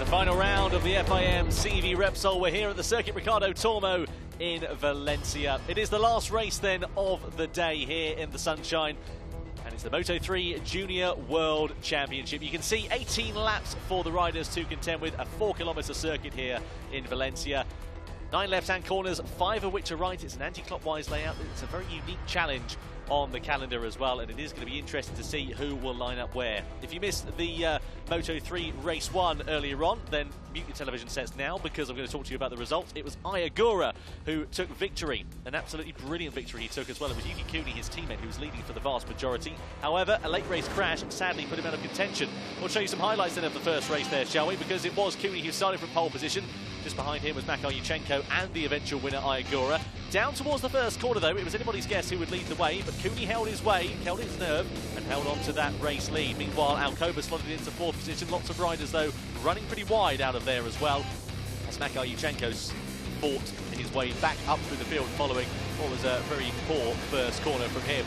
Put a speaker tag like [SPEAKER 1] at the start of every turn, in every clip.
[SPEAKER 1] The final round of the FIM CEV Repsol. We're here at the Circuit Ricardo Tormo in Valencia. It is the last race then of the day here in the sunshine. And it's the Moto3 Junior World Championship. You can see 18 laps for the riders to contend with, a 4-kilometre circuit here in Valencia. 9 left-hand corners, 5 of which are right. It's an anti-clockwise layout. It's a very unique challenge on the calendar as well, and it is going to be interesting to see who will line up where. If you missed the Moto3 Race 1 earlier on, then mute your television sets now, because I'm going to talk to you about the results. It was Ai Ogura who took victory, an absolutely brilliant victory he took as well. It was Yuki Cooney, his teammate, who was leading for the vast majority. However, a late race crash sadly put him out of contention. We'll show you some highlights then of the first race there, shall we? Because it was Cooney who started from pole position. Just behind him was Yuchenko and the eventual winner, Ai Ogura. Down towards the first corner, though, it was anybody's guess who would lead the way, but Cooney held his way, held his nerve, and held on to that race lead. Meanwhile, Alcoba slotted into 4th position. Lots of riders, though, running pretty wide out of there as well, as Yuchenko's fought his way back up through the field following what was a very poor first corner from him.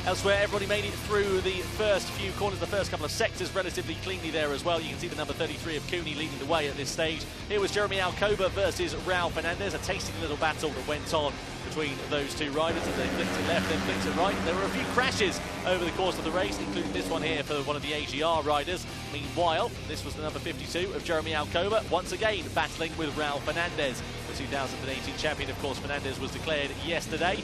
[SPEAKER 1] Elsewhere, everybody made it through the first few corners, the first couple of sectors relatively cleanly there as well. You can see the number 33 of Cooney leading the way at this stage. Here was Jeremy Alcoba versus Raul Fernandez, a tasty little battle that went on between those two riders, and they flicked it left, then flicked it right. There were a few crashes over the course of the race, including this one here for one of the AGR riders. Meanwhile, this was the number 52 of Jeremy Alcoba, once again battling with Raul Fernandez. The 2018 champion, of course, Fernandez was declared yesterday.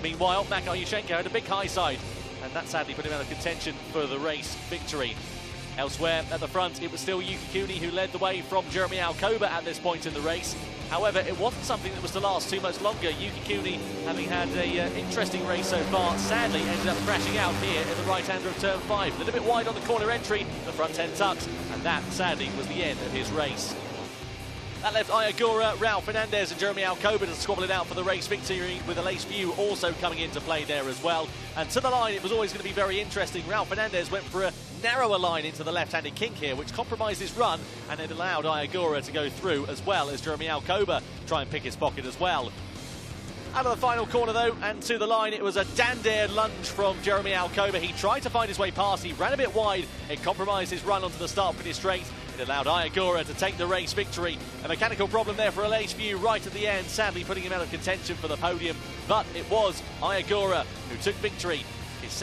[SPEAKER 1] Meanwhile, Yuchenko had a big high side, and that sadly put him out of contention for the race victory. Elsewhere at the front, it was still Yuki Cooney who led the way from Jeremy Alcoba at this point in the race. However, it wasn't something that was to last too much longer. Yuki Cooney, having had an interesting race so far, sadly ended up crashing out here in the right-hander of turn 5. A little bit wide on the corner entry, the front end tucked, and that sadly was the end of his race. That left Ai Ogura, Raul Fernandez and Jeremy Alcoba to squabble it out for the race victory, with a Lace View also coming into play there as well. And to the line, it was always going to be very interesting. Raul Fernandez went for a narrower line into the left-handed kink here, which compromised his run, and it allowed Ai Ogura to go through, as well as Jeremy Alcoba try and pick his pocket as well. Out of the final corner, though, and to the line, it was a dandared lunge from Jeremy Alcoba. He tried to find his way past, he ran a bit wide, it compromised his run onto the start-finish straight. It allowed Ai Ogura to take the race victory. A mechanical problem there for a Lace View right at the end, sadly putting him out of contention for the podium. But it was Ai Ogura who took victory, his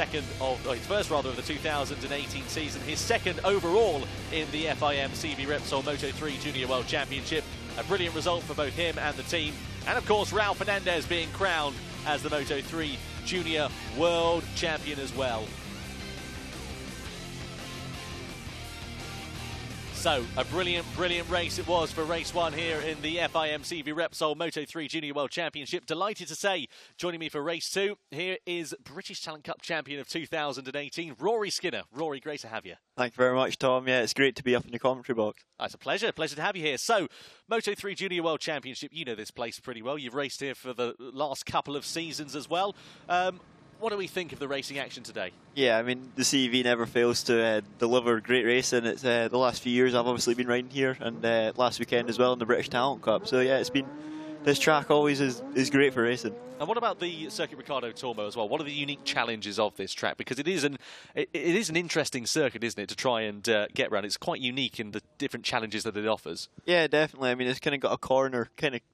[SPEAKER 1] first of the 2018 season, his second overall in the FIM CEV Repsol Moto3 Junior World Championship. A brilliant result for both him and the team. And of course, Raul Fernandez being crowned as the Moto3 Junior World Champion as well. So, a brilliant, brilliant race it was for race 1 here in the FIM CEV Repsol Moto3 Junior World Championship. Delighted to say, joining me for race 2, here is British Talent Cup champion of 2018, Rory Skinner. Rory, great to have you.
[SPEAKER 2] Thank you very much, Tom. Yeah, it's great to be up in the commentary box.
[SPEAKER 1] It's a pleasure to have you here. So, Moto3 Junior World Championship, you know this place pretty well. You've raced here for the last couple of seasons as well. What do we think of the racing action today?
[SPEAKER 2] Yeah, I mean, the CEV never fails to deliver great racing. It's the last few years I've obviously been riding here, and last weekend as well in the British Talent Cup. So yeah, this track always is great for racing.
[SPEAKER 1] And what about the Circuit Ricardo Tormo as well? What are the unique challenges of this track? Because it is an interesting circuit, isn't it, to try and get around. It's quite unique in the different challenges that it offers.
[SPEAKER 2] Yeah, definitely. I mean, it's kind of got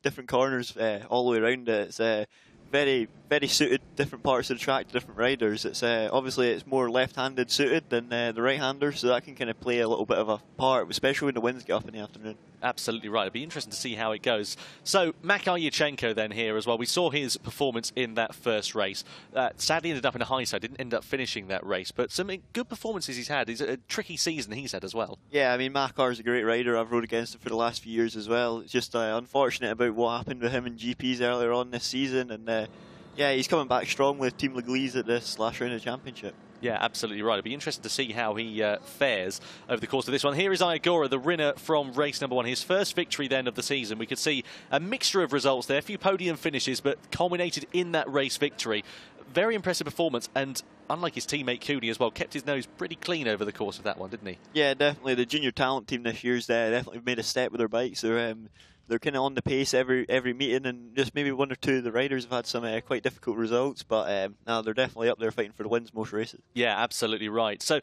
[SPEAKER 2] different corners all the way around it. It's very, very suited different parts of the track to different riders. It's obviously it's more left-handed suited than the right-hander, so that can kind of play a little bit of a part, especially when the winds get up in the afternoon.
[SPEAKER 1] Absolutely right. It'll be interesting to see how it goes. So, Yuchenko then here as well. We saw his performance in that first race. Sadly ended up in a high side, didn't end up finishing that race, but some good performances he's had. It's a tricky season he's had as well.
[SPEAKER 2] Yeah, I mean, Makar's a great rider. I've rode against him for the last few years as well. It's just unfortunate about what happened with him in GPs earlier on this season, and yeah, he's coming back strong with Team Leglise at this last round of the championship.
[SPEAKER 1] Yeah, absolutely right. It'll be interesting to see how he fares over the course of this one. Here is Ai Ogura, the winner from race number 1. His first victory then of the season. We could see a mixture of results there, a few podium finishes, but culminated in that race victory. Very impressive performance, and unlike his teammate Cooney as well, kept his nose pretty clean over the course of that one, didn't he?
[SPEAKER 2] Yeah, definitely. The junior talent team this year's definitely made a step with their bikes. They're kind of on the pace every meeting, and just maybe one or two of the riders have had some quite difficult results, but now they're definitely up there fighting for the wins most races.
[SPEAKER 1] Yeah, absolutely right. So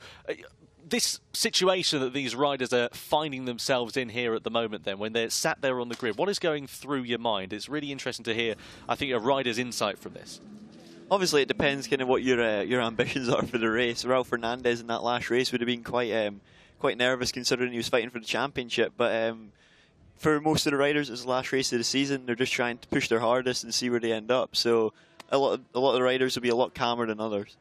[SPEAKER 1] this situation that these riders are finding themselves in here at the moment then, when they're sat there on the grid, what is going through your mind? It's really interesting to hear, I think, a rider's insight from this.
[SPEAKER 2] Obviously, it depends kind of what your ambitions are for the race. Raul Fernandez in that last race would have been quite nervous considering he was fighting for the championship. But for most of the riders, it's the last race of the season. They're just trying to push their hardest and see where they end up. So a lot of the riders will be a lot calmer than others.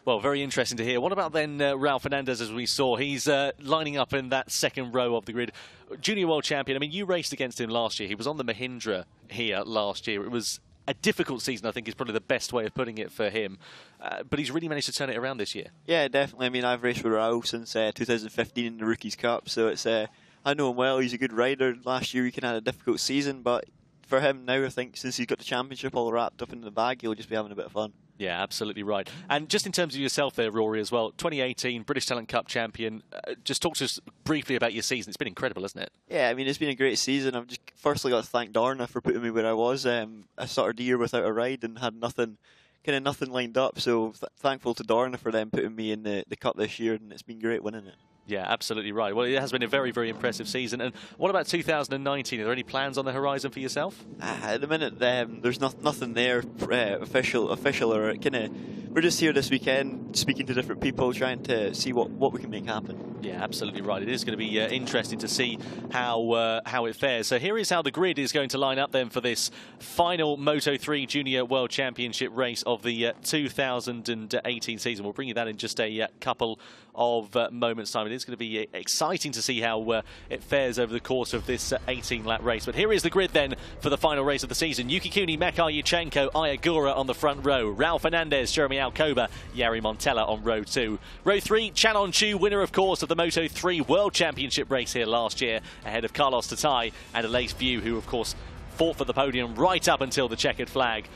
[SPEAKER 1] Well, very interesting to hear. What about then Raul Fernandez, as we saw? He's lining up in that second row of the grid. Junior World Champion. I mean, you raced against him last year. He was on the Mahindra here last year. It was a difficult season, I think, is probably the best way of putting it for him. But he's really managed to turn it around this year. Yeah,
[SPEAKER 2] definitely. I mean, I've raced with Raul since 2015 in the Rookies Cup, so it's I know him well. He's a good rider. Last year, he had a difficult season, but for him now, I think, since he's got the championship all wrapped up in the bag, he'll just be having a bit of fun.
[SPEAKER 1] Yeah, absolutely right. And just in terms of yourself there, Rory, as well, 2018 British Talent Cup champion. Just talk to us briefly about your season. It's been incredible, hasn't it?
[SPEAKER 2] Yeah, I mean, it's been a great season. I've just firstly got to thank Dorna for putting me where I was. I started the year without a ride and had nothing lined up. So thankful to Dorna for them putting me in the Cup this year, and it's been great winning it.
[SPEAKER 1] Yeah, absolutely right. Well, it has been a very, very impressive season. And what about 2019? Are there any plans on the horizon for yourself?
[SPEAKER 2] At the minute, there's nothing there official or kind of. We're just here this weekend, speaking to different people, trying to see what we can make happen.
[SPEAKER 1] Yeah, absolutely right. It is going to be interesting to see how it fares. So here is how the grid is going to line up then for this final Moto3 Junior World Championship race of the 2018 season. We'll bring you that in just a couple of moments' time. It is going to be exciting to see how it fares over the course of this 18-lap race. But here is the grid then for the final race of the season. Yuki Kuni, Makar Yuchenko, Ai Ogura on the front row. Raul Fernandez, Jeremy Alcoba, Jari Montella on row 2. Row 3, Can Öncü, winner of course of the Moto3 World Championship race here last year, ahead of Carlos Tatai and Elise View, who of course fought for the podium right up until the checkered flag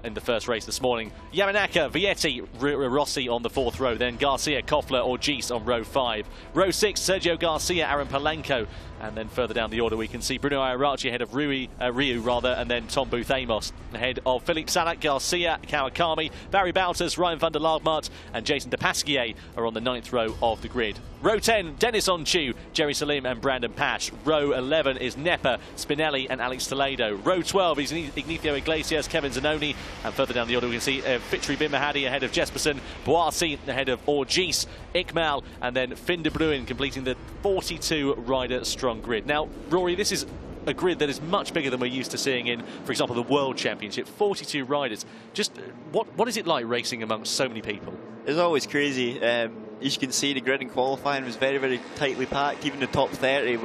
[SPEAKER 1] in the first race this morning. Yamanaka, Vietti, Rossi on the 4th row, then Garcia, Koffler or Gis on row 5. Row 6, Sergio Garcia, Aaron Palenko, and then further down the order we can see Bruno Iarachi ahead of Ryu, and then Tom Booth Amos ahead of Philippe Sanak, Garcia, Kawakami, Barry Bouters, Ryan van der Laagmaat and Jason De Pasquier are on the 9th row of the grid. Row 10, Dennis Öncü, Jerry Salim and Brandon Pash. Row 11 is Nepa, Spinelli and Alex Toledo. Row 12 is Ignacio Iglesias, Kevin Zanoni, and further down the order we can see Fitri Bin Mahadi ahead of Jespersen, Boasi ahead of Orgis, Ikmal, and then Finn de Bruin completing the 42 rider strong grid. Now, Rory, this is a grid that is much bigger than we're used to seeing in, for example, the World Championship. 42 riders. Just what is it like racing amongst so many people?
[SPEAKER 2] It's always crazy. As you can see, the grid in qualifying was very, very tightly packed. Even the top 30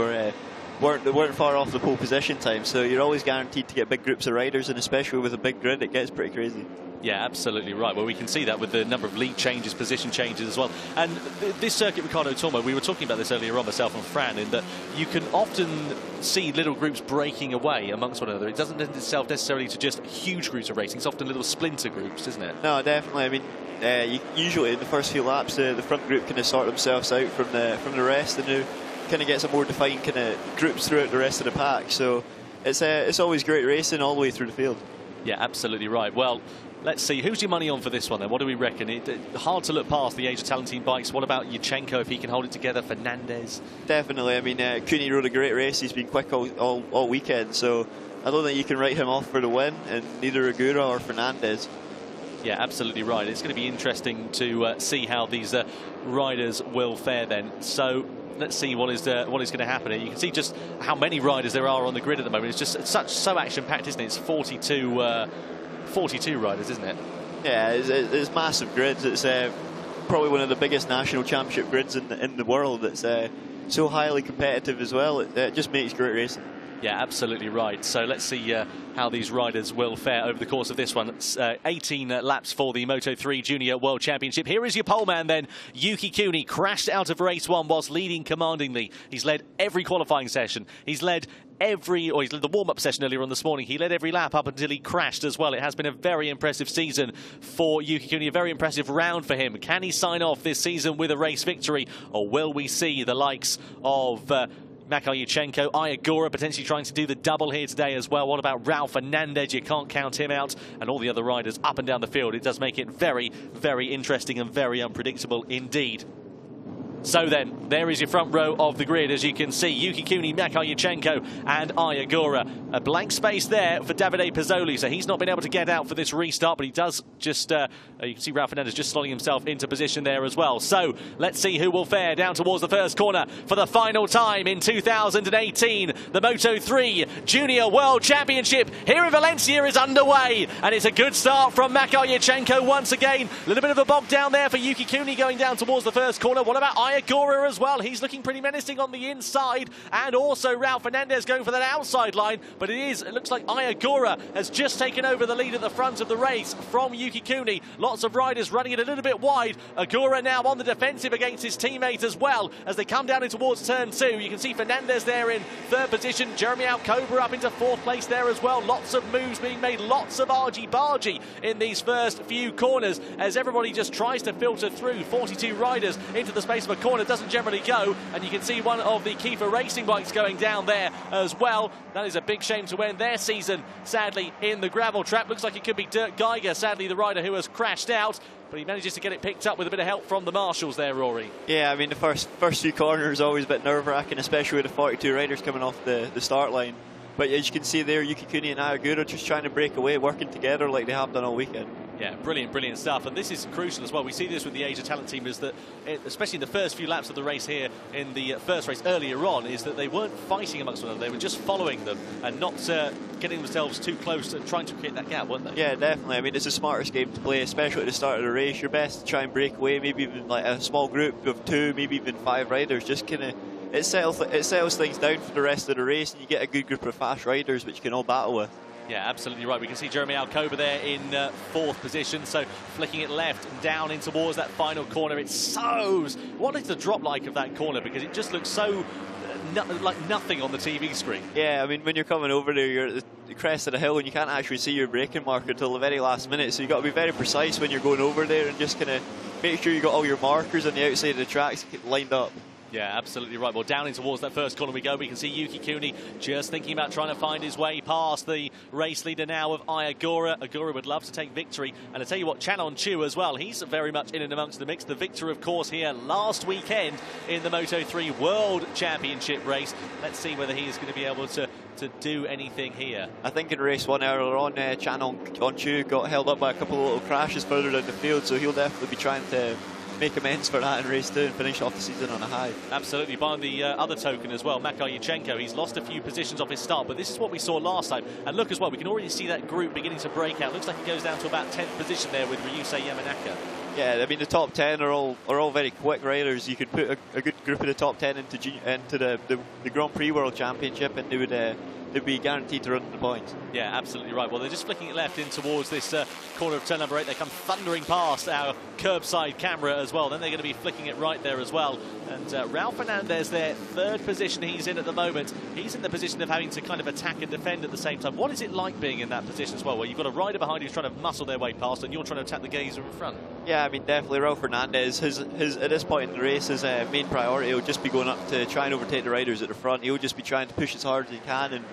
[SPEAKER 2] weren't far off the pole position time. So you're always guaranteed to get big groups of riders, and especially with a big grid, it gets pretty crazy.
[SPEAKER 1] Yeah, absolutely right. Well, we can see that with the number of lead changes, position changes as well. And this circuit, Ricardo Tormo, we were talking about this earlier on, myself and Fran, in that you can often see little groups breaking away amongst one another. It doesn't lend itself necessarily to just huge groups of racing. It's often little splinter groups, isn't it?
[SPEAKER 2] No, definitely. I mean, usually in the first few laps, the front group kind of sort themselves out from the rest, and now kind of get some more defined kind of groups throughout the rest of the pack. So it's always great racing all the way through the field.
[SPEAKER 1] Yeah, absolutely right. Well, let's see. Who's your money on for this one then? What do we reckon? Hard to look past the age of Talentine bikes. What about Yuchenko, if he can hold it together? Fernandez?
[SPEAKER 2] Definitely. I mean, Cooney rode a great race. He's been quick all weekend. So I don't think you can write him off for the win, and neither Ogura or Fernandez.
[SPEAKER 1] Yeah, absolutely right. It's going to be interesting to see how these riders will fare then. So let's see what is going to happen here. You can see just how many riders there are on the grid at the moment. It's just so action-packed, isn't it? It's 42 riders, isn't it?
[SPEAKER 2] Yeah, it's massive grids. It's probably one of the biggest national championship grids in the world. It's so highly competitive as well. It just makes great racing.
[SPEAKER 1] Yeah, absolutely right. So let's see how these riders will fare over the course of this one. It's 18 laps for the Moto3 Junior World Championship. Here is your pole man then. Yuki Kuni crashed out of race 1 whilst leading commandingly. He's led every qualifying session. He's led the warm-up session earlier on this morning. He led every lap up until he crashed as well. It has been a very impressive season for Yuki Kuni, a very impressive round for him. Can he sign off this season with a race victory, or will we see the likes of Makayuchenko, Ai Ogura potentially trying to do the double here today as well. What about Raul Fernandez? You can't count him out. And all the other riders up and down the field. It does make it very, very interesting and very unpredictable indeed. So then, there is your front row of the grid. As you can see, Yuki Kuni, Makayuchenko and Ai Ogura. A blank space there for Davide Pezzoli, so he's not been able to get out for this restart, but he does just, you can see Raul Fernandez just slotting himself into position there as well. So, let's see who will fare down towards the first corner for the final time in 2018. The Moto3 Junior World Championship here in Valencia is underway, and it's a good start from Makayuchenko once again. A little bit of a bog down there for Yuki Kuni going down towards the first corner. What about Ai Ogura as well? He's looking pretty menacing on the inside, and also Raul Fernandez going for that outside line, but it looks like Ai Ogura has just taken over the lead at the front of the race from Yuki Kuni. Lots of riders running it a little bit wide. Ogura now on the defensive against his teammate as well as they come down in towards turn 2. You can see Fernandez there in 3rd position, Jeremy Alcoba up into 4th place there as well. Lots of moves being made, lots of argy-bargy in these first few corners as everybody just tries to filter through. 42 riders into the space of a corner doesn't generally go, and you can see one of the Kiefer racing bikes going down there as well. That is a big shame to end their season, sadly, in the gravel trap. Looks like it could be Dirk Geiger, sadly the rider who has crashed out, but he manages to get it picked up with a bit of help from the marshals there, Rory.
[SPEAKER 2] Yeah, I mean, the first few corners are always a bit nerve-wracking, especially with the 42 riders coming off the start line. But as you can see there, Yuki Kuni and Ai Ogura just trying to break away, working together like they have done all weekend.
[SPEAKER 1] Yeah, brilliant, brilliant stuff. And this is crucial as well. We see this with the Asia Talent team, is that, especially in the first few laps of the race here in the first race earlier on, is that they weren't fighting amongst one another. They were just following them and not getting themselves too close and trying to create that gap, weren't they?
[SPEAKER 2] Yeah, definitely. I mean, it's the smartest game to play, especially at the start of the race. You're best to try and break away, maybe even like a small group of 2, maybe even 5 riders. Just kind of, it settles things down for the rest of the race, and you get a good group of fast riders which you can all battle with.
[SPEAKER 1] Yeah, absolutely right. We can see Jeremy Alcoba there in 4th position, so flicking it left and down in towards that final corner. It's so... What is the drop like of that corner? Because it just looks so like nothing on the TV screen.
[SPEAKER 2] Yeah, I mean, when you're coming over there, you're at the crest of the hill and you can't actually see your braking marker until the very last minute, so you've got to be very precise when you're going over there and just kind of make sure you got all your markers on the outside of the tracks lined up.
[SPEAKER 1] Yeah, absolutely right. Well, down in towards that first corner we go. We can see Yuki Kuni just thinking about trying to find his way past the race leader now of Ai Ogura. Ogura would love to take victory. And I tell you what, Can Öncü as well, he's very much in and amongst the mix. The victor, of course, here last weekend in the Moto3 World Championship race. Let's see whether he is going to be able to do anything here.
[SPEAKER 2] I think in race 1 earlier on, Can Öncü got held up by a couple of little crashes further down the field, so he'll definitely be trying to make amends for that in race 2 and finish off the season on a high. Absolutely.
[SPEAKER 1] By the other token as well, Makayuchenko, he's lost a few positions off his start, but this is what we saw last time. And look as well, we can already see that group beginning to break out. Looks like it goes down to about 10th position there with Ryusei Yamanaka. Yeah,
[SPEAKER 2] I mean, the top 10 are all very quick riders. You could put a good group of the top 10 into the Grand Prix World Championship, and they'd be guaranteed to run the points.
[SPEAKER 1] Yeah, absolutely right. Well, they're just flicking it left in towards this corner of turn number 8. They come thundering past our curbside camera as well. Then they're going to be flicking it right there as well. And Raul Fernandez there, 3rd position he's in at the moment. He's in the position of having to kind of attack and defend at the same time. What is it like being in that position as well, where you've got a rider behind you who's trying to muscle their way past and you're trying to attack the gazer in front?
[SPEAKER 2] Yeah, I mean, definitely Raul Fernandez, his at this point in the race, his main priority will just be going up to try and overtake the riders at the front. He'll just be trying to push as hard as he can and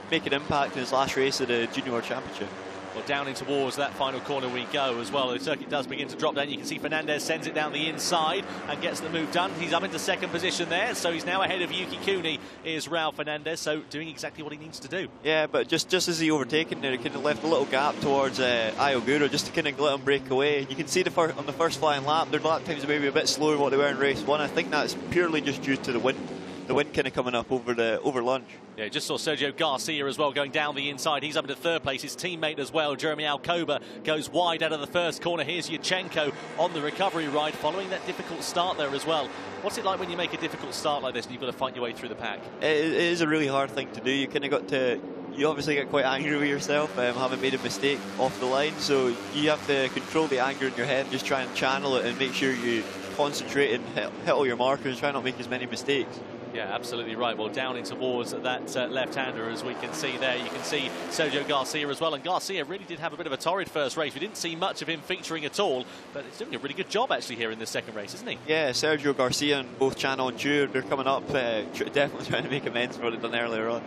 [SPEAKER 2] make an impact in his last race at the Junior World Championship.
[SPEAKER 1] Well, down in towards that final corner we go as well. The circuit does begin to drop down. You can see Fernandez sends it down the inside and gets the move done. He's up into 2nd position there, so he's now ahead of Yuki Kuni, is Raul Fernandez, so doing exactly what he needs to do. Yeah,
[SPEAKER 2] but just as he overtaken there, he kind of left a little gap towards Ai Ogura just to kind of let him break away. You can see on the first flying lap, their lap times are maybe a bit slower than what they were in race 1. I think that's purely just due to the wind. The wind kind of coming up over lunge.
[SPEAKER 1] Yeah, just saw Sergio García as well going down the inside. He's up into 3rd place. His teammate as well, Jeremy Alcoba, goes wide out of the first corner. Here's Yurchenko on the recovery ride following that difficult start there as well. What's it like when you make a difficult start like this and you've got to fight your way through the pack?
[SPEAKER 2] It is a really hard thing to do. You kind of got to... You obviously get quite angry with yourself having made a mistake off the line, so you have to control the anger in your head and just try and channel it and make sure you concentrate and hit all your markers and try not to make as many mistakes.
[SPEAKER 1] Yeah, absolutely right. Well, down in towards that left-hander, as we can see there. You can see Sergio Garcia as well. And Garcia really did have a bit of a torrid first race. We didn't see much of him featuring at all, but he's doing a really good job actually here in this second race, isn't he? Yeah,
[SPEAKER 2] Sergio Garcia and both Can Öncü, they're coming up, definitely trying to make amends for what they've done earlier on.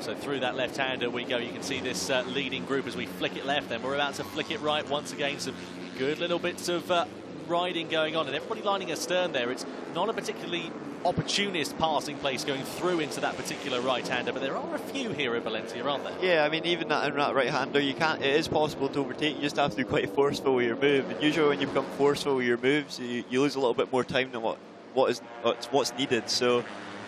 [SPEAKER 1] So through that left-hander we go. You can see this leading group as we flick it left. Then we're about to flick it right once again. Some good little bits of riding going on, and everybody lining astern there. It's not a particularly opportunist passing place going through into that particular right-hander, but there are a few here in Valencia, aren't there?
[SPEAKER 2] Yeah, I mean, even that right-hander, you can't. It is possible to overtake. You just have to be quite forceful with your move. And usually, when you become forceful with your moves, you lose a little bit more time than what's needed. So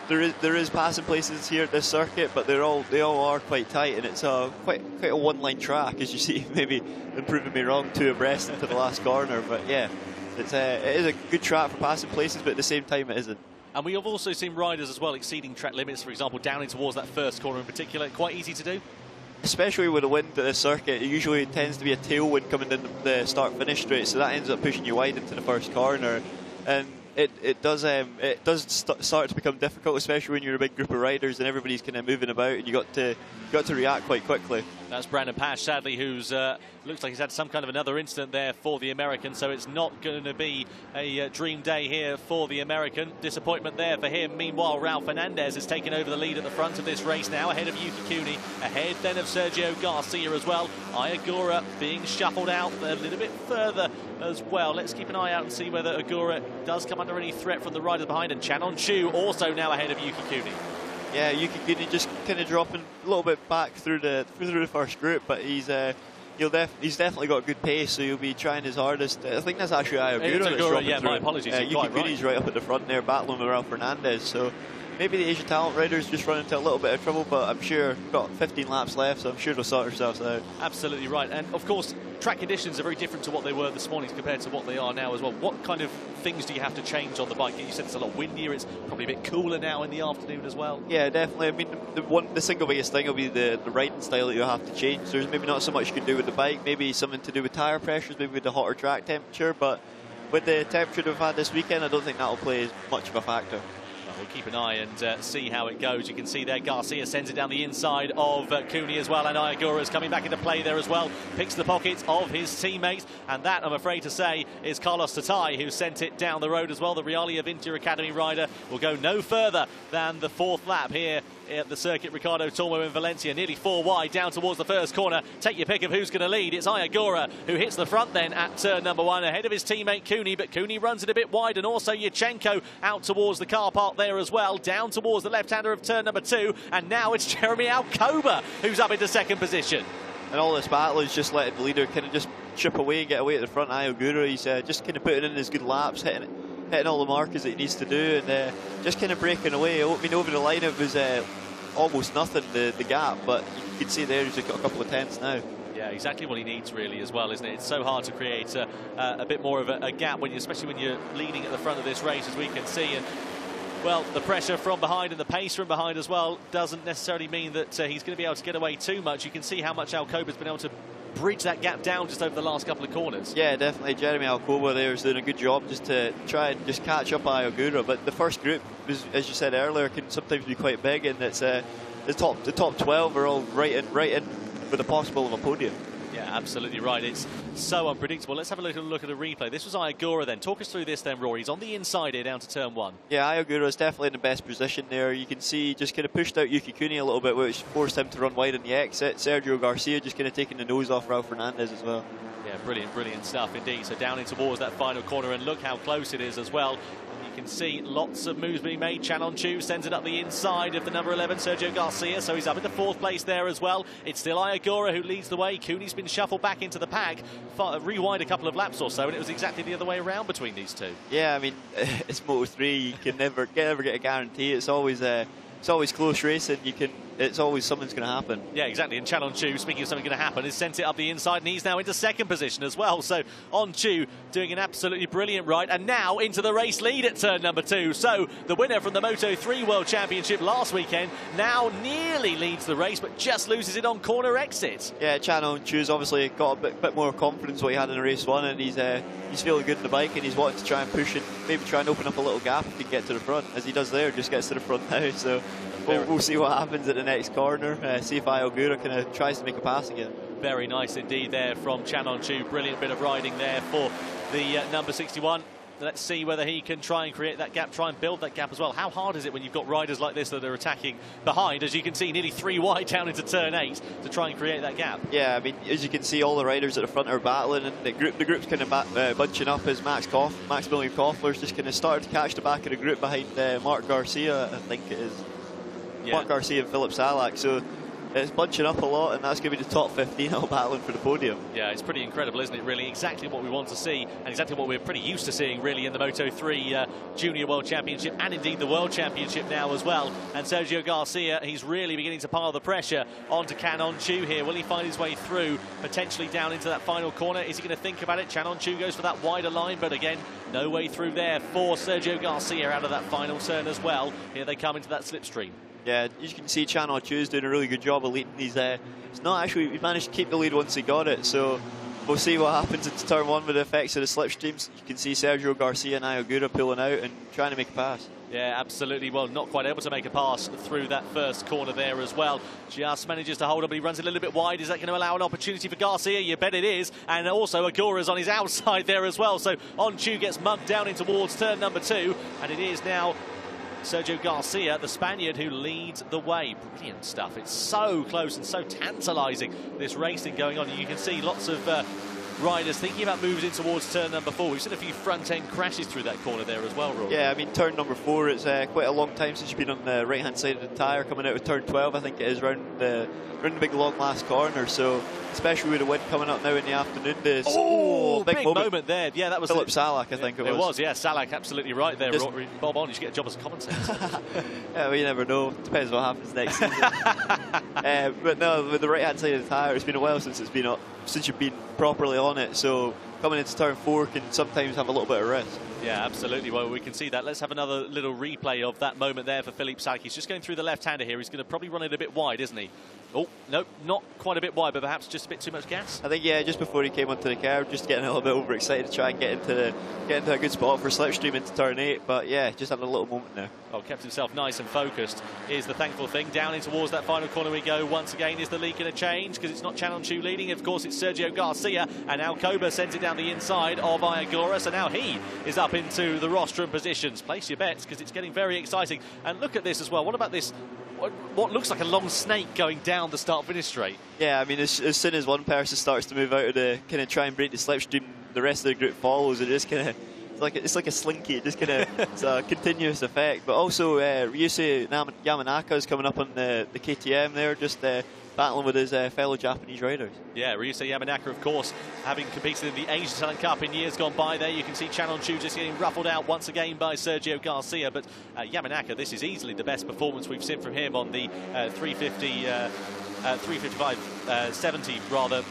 [SPEAKER 2] there is passing places here at this circuit, but they all are quite tight, and it's quite a one-line track, as you see. Maybe proving me wrong, 2 abreast into the last corner, but yeah, it is a good track for passing places, but at the same time, it isn't.
[SPEAKER 1] And we have also seen riders as well exceeding track limits, for example, down in towards that first corner in particular. Quite easy to do?
[SPEAKER 2] Especially with the wind at this circuit, it usually tends to be a tailwind coming in the start-finish straight, so that ends up pushing you wide into the first corner. And it does start to become difficult, especially when you're a big group of riders and everybody's kind of moving about, and you got to react quite quickly.
[SPEAKER 1] That's Brandon Pash, sadly, who's looks like he's had some kind of another incident there for the American, so it's not going to be a dream day here for the American. Disappointment there for him. Meanwhile, Raul Fernandez has taken over the lead at the front of this race now, ahead of Yuki Cooney, ahead then of Sergio Garcia as well. Ai Ogura being shuffled out a little bit further as well. Let's keep an eye out and see whether Ogura does come under any threat from the riders behind, and Can Öncü also now ahead of Yuki Cooney. Yeah,
[SPEAKER 2] Yuki Cooney just kind of dropping a little bit back through the first group, but he's definitely got good pace, so he'll be trying his hardest. I think that's actually Ai Ogura.
[SPEAKER 1] Yeah, my apologies.
[SPEAKER 2] Yuki Cooney's right up at the front there, battling with Raul Fernandez. So maybe the Asian talent riders just run into a little bit of trouble, but I'm sure we've got 15 laps left, so I'm sure they'll sort themselves out.
[SPEAKER 1] Absolutely right. And of course, track conditions are very different to what they were this morning compared to what they are now as well. What kind of things do you have to change on the bike? You said it's a lot windier, it's probably a bit cooler now in the afternoon as well.
[SPEAKER 2] Yeah, definitely. I mean, the single biggest thing will be the riding style that you'll have to change. There's maybe not so much you can do with the bike, maybe something to do with tyre pressures, maybe with the hotter track temperature, but with the temperature we've had this weekend, I don't think that'll play much of a factor.
[SPEAKER 1] We'll keep an eye and see how it goes. You can see there Garcia sends it down the inside of Cooney as well, and Ai Ogura is coming back into play there as well. Picks the pockets of his teammates, and that, I'm afraid to say, is Carlos Tatai, who sent it down the road as well. The Realia Vinter Academy rider will go no further than the 4th lap here at the circuit. Ricardo Tormo in Valencia, nearly 4 wide down towards the first corner. Take your pick of who's going to lead. It's Ai Ogura who hits the front then at turn number 1, ahead of his teammate Cooney, but Cooney runs it a bit wide, and also Yurchenko out towards the car park there as well, down towards the left-hander of turn number 2, and now it's Jeremy Alcoba who's up into second position.
[SPEAKER 2] And all this battle is just letting the leader kind of just chip away and get away at the front. Ai Ogura, he's just kind of putting in his good laps, hitting all the markers that he needs to do, and just kind of breaking away. I mean, over the line it was almost nothing, the gap, but you can see there he's got a couple of tenths now.
[SPEAKER 1] Yeah, exactly what he needs really as well, isn't it? It's so hard to create a bit more of a gap, especially when you're leading at the front of this race, as we can see. And well, the pressure from behind and the pace from behind as well doesn't necessarily mean that he's going to be able to get away too much. You can see how much Alcoba's been able to bridge that gap down just over the last couple of corners.
[SPEAKER 2] Yeah, definitely. Jeremy Alcoba there is doing a good job just to try and just catch up Ai Ogura. But the first group, as you said earlier, can sometimes be quite big, and it's the top 12 are all right in with the possible of a podium.
[SPEAKER 1] Yeah, absolutely right. It's so unpredictable. Let's have a little look at a replay. This was Ai Ogura then. Talk us through this then, Rory. He's on the inside here down to turn 1.
[SPEAKER 2] Yeah, Ai Ogura is definitely in the best position there. You can see just kind of pushed out Yuki Cooney a little bit, which forced him to run wide in the exit. Sergio Garcia just kind of taking the nose off Raul Fernandez as well.
[SPEAKER 1] Yeah, brilliant stuff indeed. So down in towards that final corner, and look how close it is as well. You can see lots of moves being made. Can Öncü sends it up the inside of the number 11, Sergio Garcia, so he's up into 4th place there as well. It's still Ai Ogura who leads the way. Cooney's been shuffled back into the pack, rewind a couple of laps or so, and it was exactly the other way around between these two.
[SPEAKER 2] Yeah, I mean, it's Moto3. You can never get a guarantee. It's always it's always close racing. It's always something's going to happen.
[SPEAKER 1] Yeah, exactly. And Can Öncü, speaking of something going to happen, has sent it up the inside, and he's now into second position as well. So Öncü doing an absolutely brilliant ride, and now into the race lead at turn number 2. So the winner from the Moto3 World Championship last weekend now nearly leads the race, but just loses it on corner exit.
[SPEAKER 2] Yeah, Can Öncü's obviously got a bit more confidence what he had in race 1, and he's feeling good in the bike, and he's wanting to try and push it, maybe try and open up a little gap if he can get to the front, as he does there, just gets to the front now. So we'll see what happens at the next corner, see if Ai Ogura kind of tries to make a pass again.
[SPEAKER 1] Very nice indeed there from Can Öncü. Brilliant bit of riding there for the number 61. Let's see whether he can try and create that gap, try and build that gap as well. How hard is it when you've got riders like this that are attacking behind, as you can see, nearly 3 wide down into turn 8 to try and create that gap?
[SPEAKER 2] Yeah, I mean, as you can see, all the riders at the front are battling, and the group's kind of bunching up as Maximilian Koffler's just kind of started to catch the back of the group behind Marc Garcia, I think it is. Yeah. Marc Garcia and Philipp Salak. So it's bunching up a lot, and that's going to be the top 15 all battling for the podium. Yeah,
[SPEAKER 1] it's pretty incredible, isn't it, really? Exactly what we want to see, and exactly what we're pretty used to seeing, really, in the Moto3 Junior World Championship, and indeed the World Championship now as well. And Sergio Garcia, he's really beginning to pile the pressure onto Can Öncü here. Will he find his way through, potentially down into that final corner? Is he going to think about it? Can Öncü goes for that wider line, but again, no way through there for Sergio Garcia out of that final turn as well. Here they come into that slipstream.
[SPEAKER 2] Yeah, you can see Can Öncü's doing a really good job of leading. He managed to keep the lead once he got it, so we'll see what happens into turn 1 with the effects of the slipstreams. You can see Sergio Garcia and Ai Ogura pulling out and trying to make a pass.
[SPEAKER 1] Yeah, absolutely. Well, not quite able to make a pass through that first corner there as well. Just manages to hold up, but he runs a little bit wide. Is that going to allow an opportunity for Garcia? You bet it is. And also Ogura's on his outside there as well. So Öncü gets mugged down in towards turn number 2, and it is now Sergio Garcia, the Spaniard, who leads the way. Brilliant stuff. It's so close and so tantalising, this racing going on. You can see lots of riders thinking about moves in towards turn number 4. We've seen a few front-end crashes through that corner there as well, Rory.
[SPEAKER 2] Yeah, I mean, turn number 4, it's quite a long time since you've been on the right-hand side of the tyre, coming out of turn 12, I think it is, round the big long last corner. So, especially with the wind coming up now in the afternoon,
[SPEAKER 1] big moment there. Yeah, that was
[SPEAKER 2] Philipp Salak, I think it was.
[SPEAKER 1] It was, yeah, Salak, absolutely right there. Rory, Bob on, you should get a job as a commentator.
[SPEAKER 2] Yeah, well, you never know. Depends what happens next season. But no, with the right-hand side of the tyre, it's been a while since you've been properly on it. So coming into turn 4 can sometimes have a little bit of risk.
[SPEAKER 1] Yeah, absolutely. Well, we can see that. Let's have another little replay of that moment there for Philipp Salak. He's just going through the left-hander here. He's going to probably run it a bit wide, isn't he? Oh, no, not quite a bit wide, but perhaps just a bit too much gas.
[SPEAKER 2] I think, yeah, just before he came onto the curb, just getting a little bit overexcited to try and get into a good spot for slipstream into turn 8. But yeah, just having a little moment there.
[SPEAKER 1] Oh, kept himself nice and focused is the thankful thing. Down in towards that final corner we go. Once again, is the lead going to change? Because it's not Can Öncü leading. Of course, it's Sergio Garcia. And now Koba sends it down the inside of Ai Ogura. So now he is up into the rostrum positions. Place your bets, because it's getting very exciting. And look at this as well. What about this? What looks like a long snake going down the start-finish straight. Yeah,
[SPEAKER 2] I mean, as soon as one person starts to move out of the kind of try and break the slipstream, the rest of the group follows. It just kind of it's like a slinky. It just kind of it's a continuous effect. But also, Ryusei Yamanaka is coming up on the KTM there, just battling with his fellow Japanese riders.
[SPEAKER 1] Yeah, Ryusei Yamanaka, of course, having competed in the Asian Talent Cup in years gone by there. You can see Can Öncü just getting ruffled out once again by Sergio Garcia. But Yamanaka, this is easily the best performance we've seen from him on the 370 rather.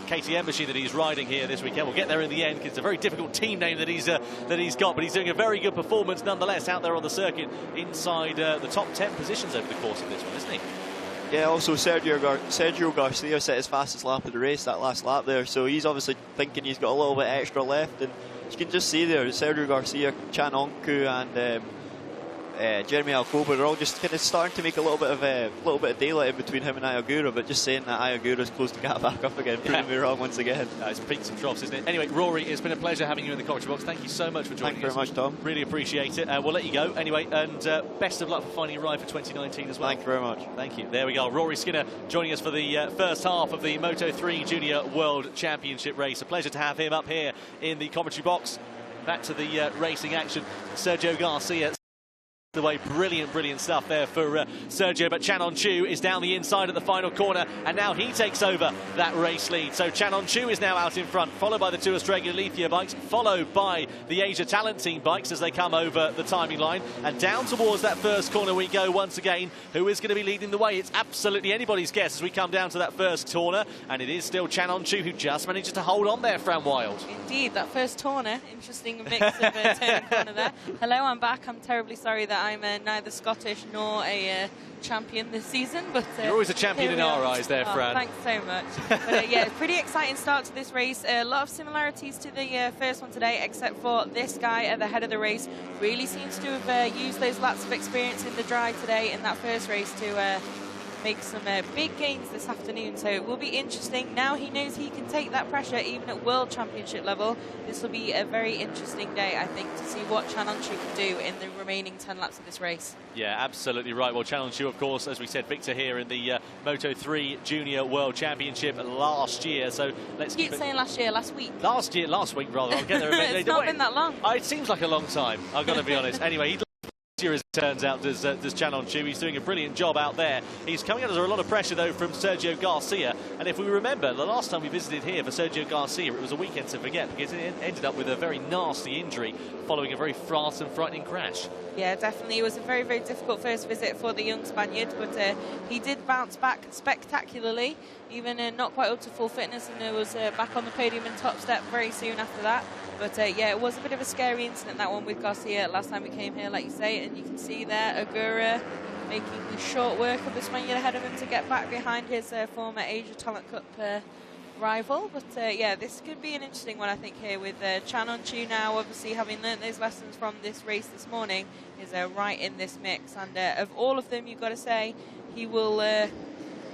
[SPEAKER 1] KTM machine that he's riding here this weekend. We'll get there in the end, because it's a very difficult team name that he's got, but he's doing a very good performance nonetheless out there on the circuit, inside the top 10 positions over the course of this one, isn't he?
[SPEAKER 2] Yeah, also Sergio Garcia set his fastest lap of the race, that last lap there, so he's obviously thinking he's got a little bit extra left, and you can just see there, Sergio Garcia, Can Öncü and Jeremy Alcoba are all just kind of starting to make a little bit of daylight in between him and Ai Ogura, but just saying that Ai Ogura's closed the gap back up again, proving me wrong once again.
[SPEAKER 1] It's peaks and troughs, isn't it? Anyway, Rory, it's been a pleasure having you in the commentary box. Thank you so much for joining us.
[SPEAKER 2] Thank you very much, Tom.
[SPEAKER 1] Really appreciate it. We'll let you go anyway, and best of luck for finding a ride for 2019 as well.
[SPEAKER 2] Thank you very much.
[SPEAKER 1] Thank you. There we go. Rory Skinner joining us for the first half of the Moto3 Junior World Championship race. A pleasure to have him up here in the commentary box. Back to the racing action. Sergio Garcia. The way, brilliant stuff there for Sergio, but Can Öncü is down the inside at the final corner, and now he takes over that race lead. So Can Öncü is now out in front, followed by the two Estrella Galicia bikes, followed by the Asia Talent Team bikes as they come over the timing line, and down towards that first corner we go once again. Who is going to be leading the way? It's absolutely anybody's guess as we come down to that first corner, and it is still Can Öncü who just manages to hold on there, Fran Wild.
[SPEAKER 3] Indeed, that first corner, interesting mix of turn corner there. Hello, I'm back. I'm terribly sorry that I'm neither Scottish nor a champion this season, but
[SPEAKER 1] you're always a champion in our eyes there, Fran.
[SPEAKER 3] Thanks so much. But yeah, pretty exciting start to this race. A lot of similarities to the first one today, except for this guy at the head of the race really seems to have used those laps of experience in the dry today in that first race to make some big gains this afternoon, so it will be interesting. Now he knows he can take that pressure even at World Championship level. This will be a very interesting day, I think, to see what Can Öncü can do in the remaining 10 laps of this race.
[SPEAKER 1] Yeah, absolutely right. Well, Can Öncü, of course, as we said, Victor here in the Moto3 Junior World Championship last year, so let's keep
[SPEAKER 3] saying last year, last week.
[SPEAKER 1] Last week, rather. I'll get there eventually.
[SPEAKER 3] It's not been that long.
[SPEAKER 1] It seems like a long time, I've got to be honest. Anyway, as it turns out, does Can Öncü. He's doing a brilliant job out there. He's coming under a lot of pressure, though, from Sergio Garcia. And if we remember, the last time we visited here for Sergio Garcia, it was a weekend to forget because it ended up with a very nasty injury following a very fast and frightening crash.
[SPEAKER 3] Yeah, definitely. It was a very, very difficult first visit for the young Spaniard, but he did bounce back spectacularly, even not quite up to full fitness, and was back on the podium and top step very soon after that. But yeah, it was a bit of a scary incident, that one with Garcia last time we came here, like you say, and you can see there Ogura making short work of the Spaniard ahead of him to get back behind his former Asia Talent Cup rival. But yeah, this could be an interesting one, I think, here with Can Öncü now, obviously having learnt those lessons from this race this morning, is right in this mix. And of all of them, you've got to say, he will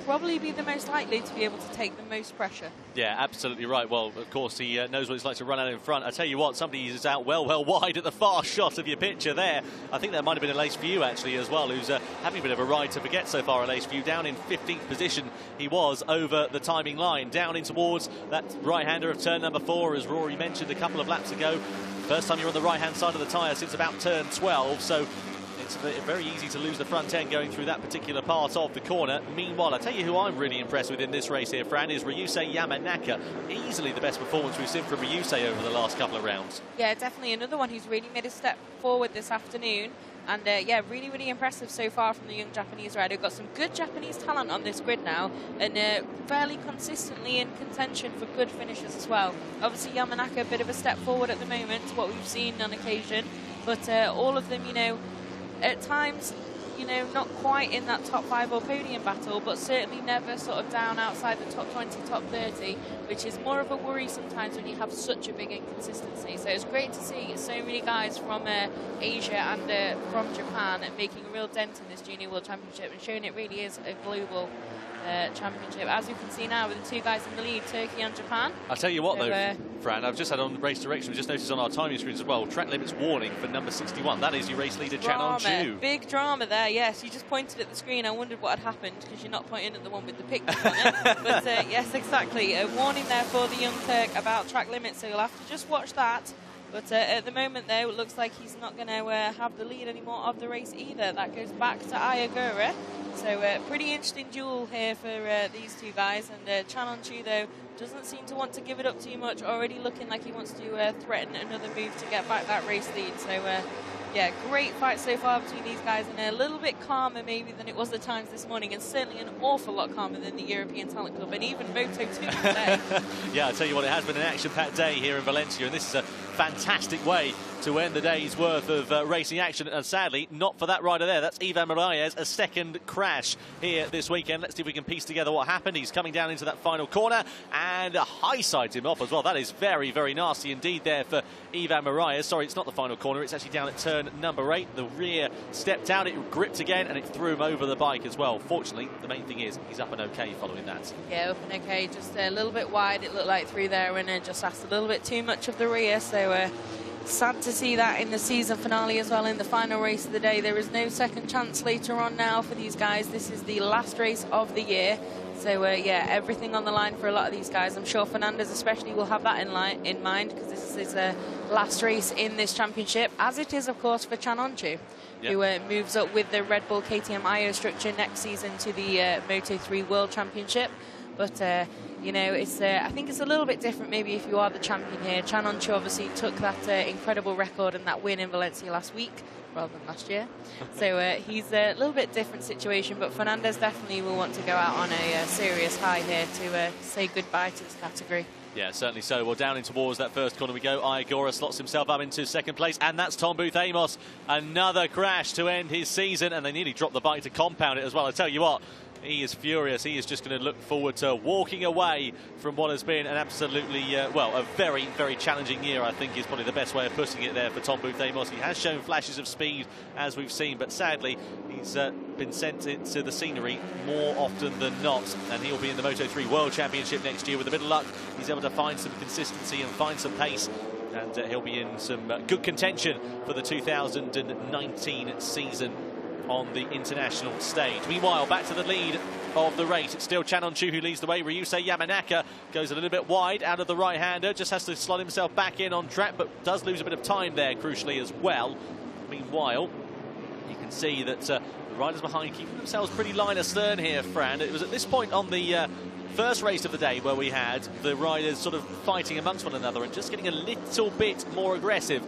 [SPEAKER 3] probably be the most likely to be able to take the most pressure.
[SPEAKER 1] Yeah, absolutely right. Well, of course, he knows what it's like to run out in front. I tell you what, somebody is out well wide at the far shot of your picture there. I think that might have been Alace View, actually, as well, who's having a bit of a ride to forget so far. Alace View down in 15th position. He was over the timing line, down in towards that right-hander of turn number 4, as Rory mentioned a couple of laps ago. First time you're on the right-hand side of the tyre since about turn 12, so it's very easy to lose the front end going through that particular part of the corner. Meanwhile, I tell you who I'm really impressed with in this race here, Fran, is Ryusei Yamanaka. Easily the best performance we've seen from Ryusei over the last couple of rounds.
[SPEAKER 3] Yeah, definitely another one who's really made a step forward this afternoon. And yeah, really, really impressive so far from the young Japanese rider. We've got some good Japanese talent on this grid now, and fairly consistently in contention for good finishes as well. Obviously, Yamanaka a bit of a step forward at the moment, what we've seen on occasion. But all of them, you know, at times, you know, not quite in that top 5 or podium battle, but certainly never sort of down outside the top 20, top 30, which is more of a worry sometimes when you have such a big inconsistency. So it's great to see so many guys from Asia and from Japan making a real dent in this Junior World Championship and showing it really is a global championship, as you can see now with the two guys in the lead, Turkey and Japan.
[SPEAKER 1] I'll tell you what, though, Fran, I've just had on race direction, we've just noticed on our timing screens as well, track limits warning for number 61. That is your race leader, Can Öncü.
[SPEAKER 3] Big drama there, yes. You just pointed at the screen. I wondered what had happened because you're not pointing at the one with the pictures on it. But yes, exactly. A warning there for the young Turk about track limits, so you'll have to just watch that. But at the moment, though, it looks like he's not going to have the lead anymore of the race either. That goes back to Ai Ogura. So pretty interesting duel here for these two guys. And Can Öncü, though, doesn't seem to want to give it up too much, already looking like he wants to threaten another move to get back that race lead. So yeah, great fight so far between these guys, and a little bit calmer maybe than it was at times this morning, and certainly an awful lot calmer than the European Talent Club and even Moto2 today. Yeah,
[SPEAKER 1] I'll tell you what, it has been an action-packed day here in Valencia, and this is a fantastic way to end the day's worth of racing action, and sadly, not for that rider there. That's Ivan Moraes, a second crash here this weekend. Let's see if we can piece together what happened. He's coming down into that final corner and high-sides him off as well. That is very, very nasty indeed there for Ivan Moraes. Sorry, it's not the final corner. It's actually down at turn number 8. The rear stepped out, it gripped again, and it threw him over the bike as well. Fortunately, the main thing is he's up and okay following that.
[SPEAKER 3] Yeah, up and okay. Just a little bit wide, it looked like, through there, and just asked a little bit too much of the rear. So sad to see that in the season finale as well, in the final race of the day. There is no second chance later on now for these guys. This is the last race of the year. So, yeah, everything on the line for a lot of these guys. I'm sure Fernandez especially will have that in mind, because this is his last race in this championship, as it is, of course, for Can Öncü, who moves up with the Red Bull KTM IO structure next season to the Moto3 World Championship. But, you know, it's I think it's a little bit different maybe if you are the champion here. Can Öncü obviously took that incredible record and that win in Valencia last week, rather than last year. So he's a little bit different situation, but Fernandez definitely will want to go out on a serious high here to say goodbye to this category.
[SPEAKER 1] Yeah, certainly so. Well, down in towards that first corner we go. Ai Ogura slots himself up into second place, and that's Tom Booth Amos. Another crash to end his season, and they nearly dropped the bike to compound it as well. I tell you what, he is furious. He is just going to look forward to walking away from what has been an absolutely, well, a very, very challenging year, I think is probably the best way of putting it there for Tom Booth Amos. He has shown flashes of speed, as we've seen, but sadly, he's been sent into the scenery more often than not, and he'll be in the Moto3 World Championship next year. With a bit of luck, he's able to find some consistency and find some pace, and he'll be in some good contention for the 2019 season on the international stage. Meanwhile, back to the lead of the race. It's still Can Öncü who leads the way. Ryusei Yamanaka goes a little bit wide out of the right-hander, just has to slot himself back in on track, but does lose a bit of time there, crucially, as well. Meanwhile, you can see that the riders behind keeping themselves pretty line astern here, Fran. It was at this point on the first race of the day where we had the riders sort of fighting amongst one another and just getting a little bit more aggressive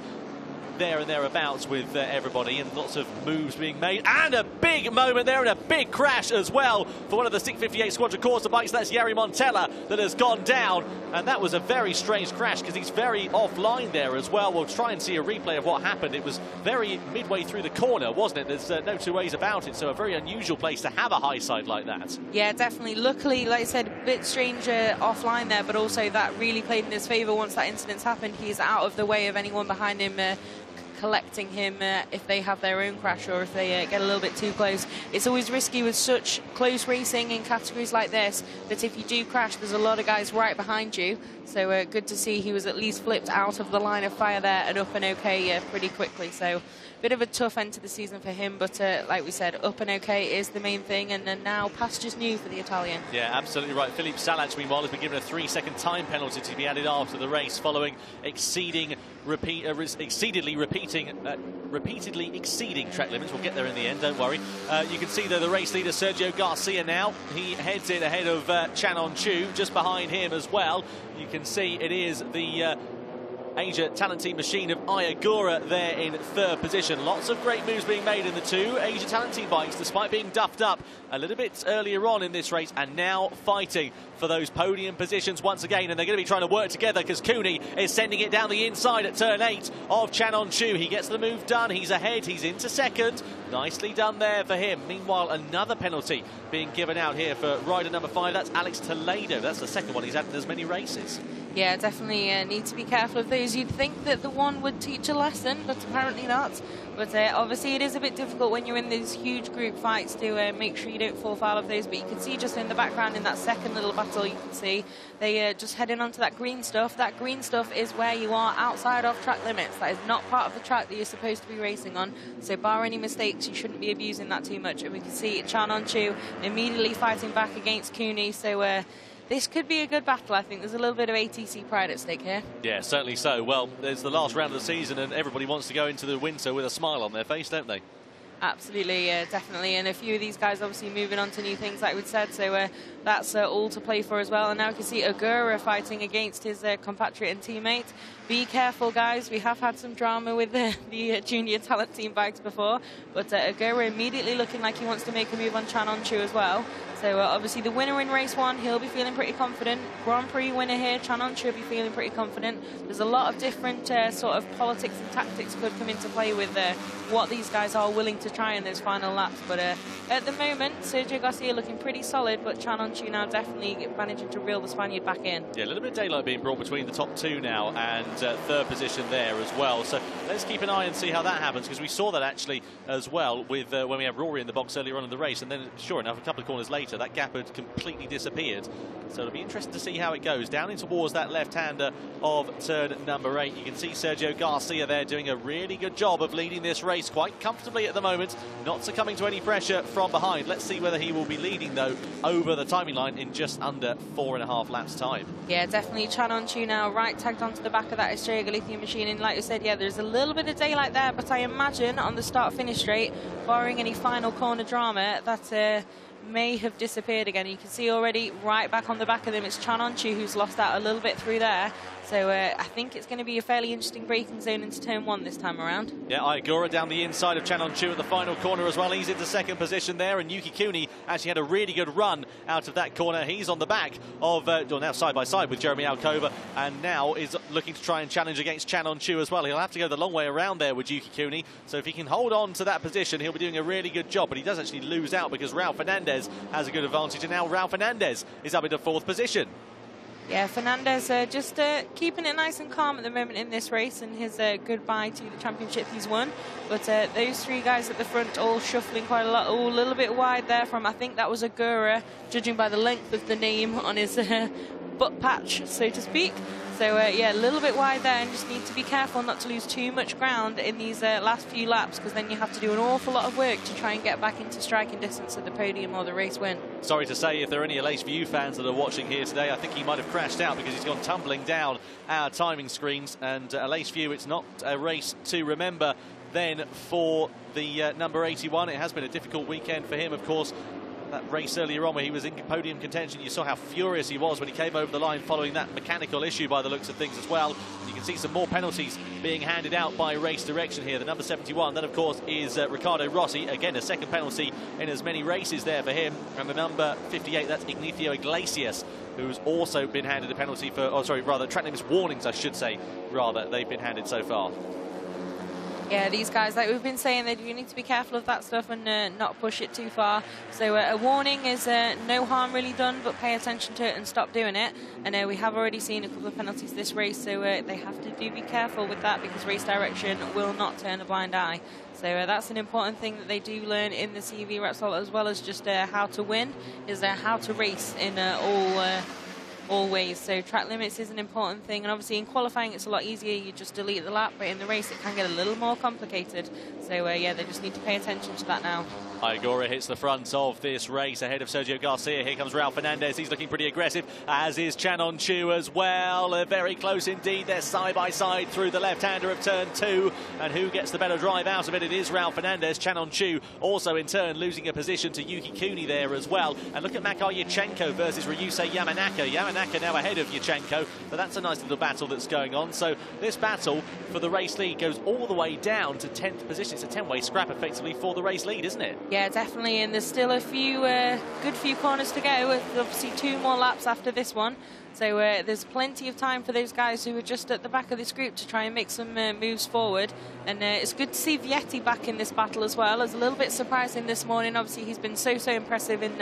[SPEAKER 1] there and thereabouts with everybody, and lots of moves being made, and a big moment there and a big crash as well for one of the 658 Squadron Corsa bikes. That's Jari Montella that has gone down, and that was a very strange crash because he's very offline there as well. We'll try and see a replay of what happened. It was very midway through the corner, wasn't it? There's no two ways about it, so a very unusual place to have a high side like that.
[SPEAKER 3] Yeah, definitely. Luckily, like I said, a bit strange offline there, but also that really played in his favour. Once that incident's happened, he's out of the way of anyone behind him collecting him if they have their own crash or if they get a little bit too close. It's always risky with such close racing in categories like this, that if you do crash, there's a lot of guys right behind you. So good to see he was at least flipped out of the line of fire there and up and okay pretty quickly. So bit of a tough end to the season for him, but like we said, up and okay is the main thing, and then now pasture's new for the Italian. Yeah,
[SPEAKER 1] absolutely right. Philippe Salac, meanwhile, has been given a 3-second time penalty to be added after the race following repeatedly exceeding track limits. We'll get there in the end, don't worry. You can see though the race leader Sergio Garcia now. He heads in ahead of Can Öncü, just behind him as well. You can see it is the Asia Talent Team machine of Ai Ogura there in third position. Lots of great moves being made in the two Asia Talent Team bikes, despite being duffed up a little bit earlier on in this race, and now fighting for those podium positions once again. And they're going to be trying to work together because Cooney is sending it down the inside at turn 8 of Can Öncü. He gets the move done. He's ahead. He's into second. Nicely done there for him. Meanwhile, another penalty being given out here for rider number 5. That's Alex Toledo. That's the second one he's had in as many races.
[SPEAKER 3] Yeah, definitely need to be careful of those. You'd think that the one would teach a lesson, but apparently not. But obviously it is a bit difficult when you're in these huge group fights to make sure you don't fall foul of those. But you can see just in the background in that second little battle, you can see they just heading onto that green stuff. That green stuff is where you are outside of track limits. That is not part of the track that you're supposed to be racing on. So bar any mistakes, you shouldn't be abusing that too much. And we can see Can Öncü immediately fighting back against Cooney. So this could be a good battle. I think there's a little bit of ATC pride at stake here.
[SPEAKER 1] Yeah, certainly so. Well, there's the last round of the season and everybody wants to go into the winter with a smile on their face, don't they?
[SPEAKER 3] Absolutely, definitely. And a few of these guys obviously moving on to new things, like we said. So that's all to play for as well. And now we can see Ogura fighting against his compatriot and teammate. Be careful, guys. We have had some drama with the junior talent team bikes before. But Ogura immediately looking like he wants to make a move on Can Öncü as well. So obviously the winner in race 1, he'll be feeling pretty confident. Grand Prix winner here, Can Öncü will be feeling pretty confident. There's a lot of different sort of politics and tactics could come into play with what these guys are willing to try in those final laps. But at the moment, Sergio Garcia looking pretty solid, but Can Öncü now definitely managing to reel the Spaniard back in. Yeah, a little bit of daylight being brought between the top 2 now and third position there as well. So let's keep an eye and see how that happens, because we saw that actually as well with when we had Rory in the box earlier on in the race, and then sure enough, a couple of corners later, that gap had completely disappeared. So it'll be interesting to see how it goes. Down in towards that left-hander of turn number 8. You can see Sergio Garcia there doing a really good job of leading this race quite comfortably at the moment, not succumbing to any pressure from behind. Let's see whether he will be leading, though, over the time.
[SPEAKER 1] timing line in just under 4.5 laps time.
[SPEAKER 3] Yeah, definitely Can Öncü now right tagged onto the back of that Estrella Galicia machine, and like you said, yeah, there's a little bit of daylight there, but I imagine on the start-finish straight, barring any final corner drama, that may have disappeared again. You can see already right back on the back of them, it's Can Öncü who's lost out a little bit through there. So I think it's going to be a fairly interesting braking zone into turn 1 this time around.
[SPEAKER 1] Yeah, Ai Ogura down the inside of Can Öncü at the final corner as well. He's into second position there, and Yuki Kuni actually had a really good run out of that corner. He's on the back of, well, now side by side with Jeremy Alcoba, and now is looking to try and challenge against Can Öncü as well. He'll have to go the long way around there with Yuki Kuni, so if he can hold on to that position, he'll be doing a really good job, but he does actually lose out because Raul Fernandez has a good advantage, and now Raul Fernandez is up into 4th position.
[SPEAKER 3] Yeah, Fernandez just keeping it nice and calm at the moment in this race, and his goodbye to the championship he's won. But those 3 guys at the front all shuffling quite a lot, all a little bit wide there from, I think that was Ogura, judging by the length of the name on his butt patch, so to speak. So yeah, a little bit wide there, and just need to be careful not to lose too much ground in these last few laps, because then you have to do an awful lot of work to try and get back into striking distance at the podium or the race win.
[SPEAKER 1] Sorry to say, if there are any Alace View fans that are watching here today, I think he might have crashed out because he's gone tumbling down our timing screens. And Alace View, it's not a race to remember then for the number 81. It has been a difficult weekend for him, of course. That race earlier on where he was in podium contention, you saw how furious he was when he came over the line following that mechanical issue by the looks of things as well. You can see some more penalties being handed out by race direction here. The number 71, that of course is Ricardo Rossi. Again, a second penalty in as many races there for him. And the number 58, that's Ignacio Iglesias, who's also been handed a penalty for, oh sorry, rather track limits warnings, I should say, rather, they've been handed so far.
[SPEAKER 3] Yeah, these guys, like we've been saying, they do need to be careful of that stuff and not push it too far. So a warning is no harm really done, but pay attention to it and stop doing it. And we have already seen a couple of penalties this race, so they have to be careful with that, because race direction will not turn a blind eye. So that's an important thing that they do learn in the CV Repsol, as well as just how to win, is how to race in all ways. So track limits is an important thing, and obviously in qualifying it's a lot easier, you just delete the lap, but in the race it can get a little more complicated. So yeah, they just need to pay attention to that now.
[SPEAKER 1] Ai Ogura hits the front of this race ahead of Sergio Garcia. Here comes Raul Fernandez. He's looking pretty aggressive, as is Can Öncü as well. Very close indeed. They're side by side through the left-hander of turn 2. And who gets the better drive out of it? It is Raul Fernandez. Can Öncü also in turn losing a position to Yuki Kuni there as well. And look at Makar Yurchenko versus Ryusei Yamanaka. Yamanaka now ahead of Yurchenko, but that's a nice little battle that's going on. So this battle for the race lead goes all the way down to 10th position. It's a 10-way scrap effectively for the race lead, isn't it?
[SPEAKER 3] Yeah, definitely, and there's still a few good few corners to go, with obviously 2 more laps after this one. So there's plenty of time for those guys who are just at the back of this group to try and make some moves forward. And it's good to see Vietti back in this battle as well. I was a little bit surprising this morning. Obviously, he's been so impressive in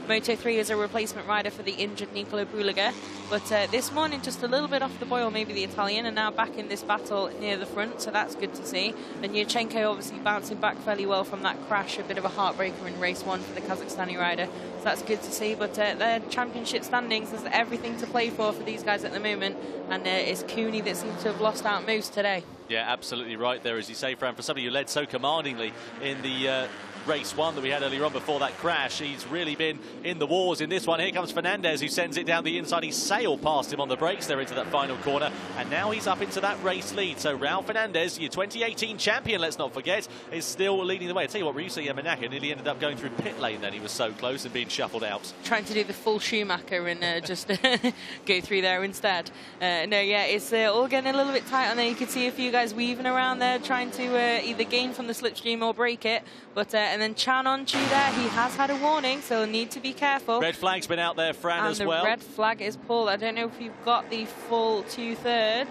[SPEAKER 3] Moto3 as a replacement rider for the injured Nicolo Bulega. But this morning, just a little bit off the boil, maybe the Italian, and now back in this battle near the front. So that's good to see. And Yurchenko obviously bouncing back fairly well from that crash, a bit of a heartbreaker in race 1 for the Kazakhstani rider. So that's good to see. But their championship standings, there's everything to play for these guys at the moment, and it's Kuni that seems to have lost out most today.
[SPEAKER 1] Yeah, absolutely right there, as you say, Fran. For somebody who led so commandingly in the race 1 that we had earlier on before that crash, he's really been in the wars in this one. Here comes Fernandez, who sends it down the inside. He sailed past him on the brakes there into that final corner, and now he's up into that race lead. So Raul Fernandez, your 2018 champion, let's not forget, is still leading the way. I tell you what, Ryusei Yamanaka nearly ended up going through pit lane then. He was so close and being shuffled out. Trying
[SPEAKER 3] to do the full Schumacher and just go through there instead. No, yeah, it's all getting a little bit tight on there. You can see a few guys weaving around there, trying to either gain from the slipstream or break it. But and then Can Öncü there, he has had a warning, so he'll need to be careful.
[SPEAKER 1] Red flag's been out there, Fran, as well.
[SPEAKER 3] And the red flag is pulled. I don't know if you've got the full 2/3.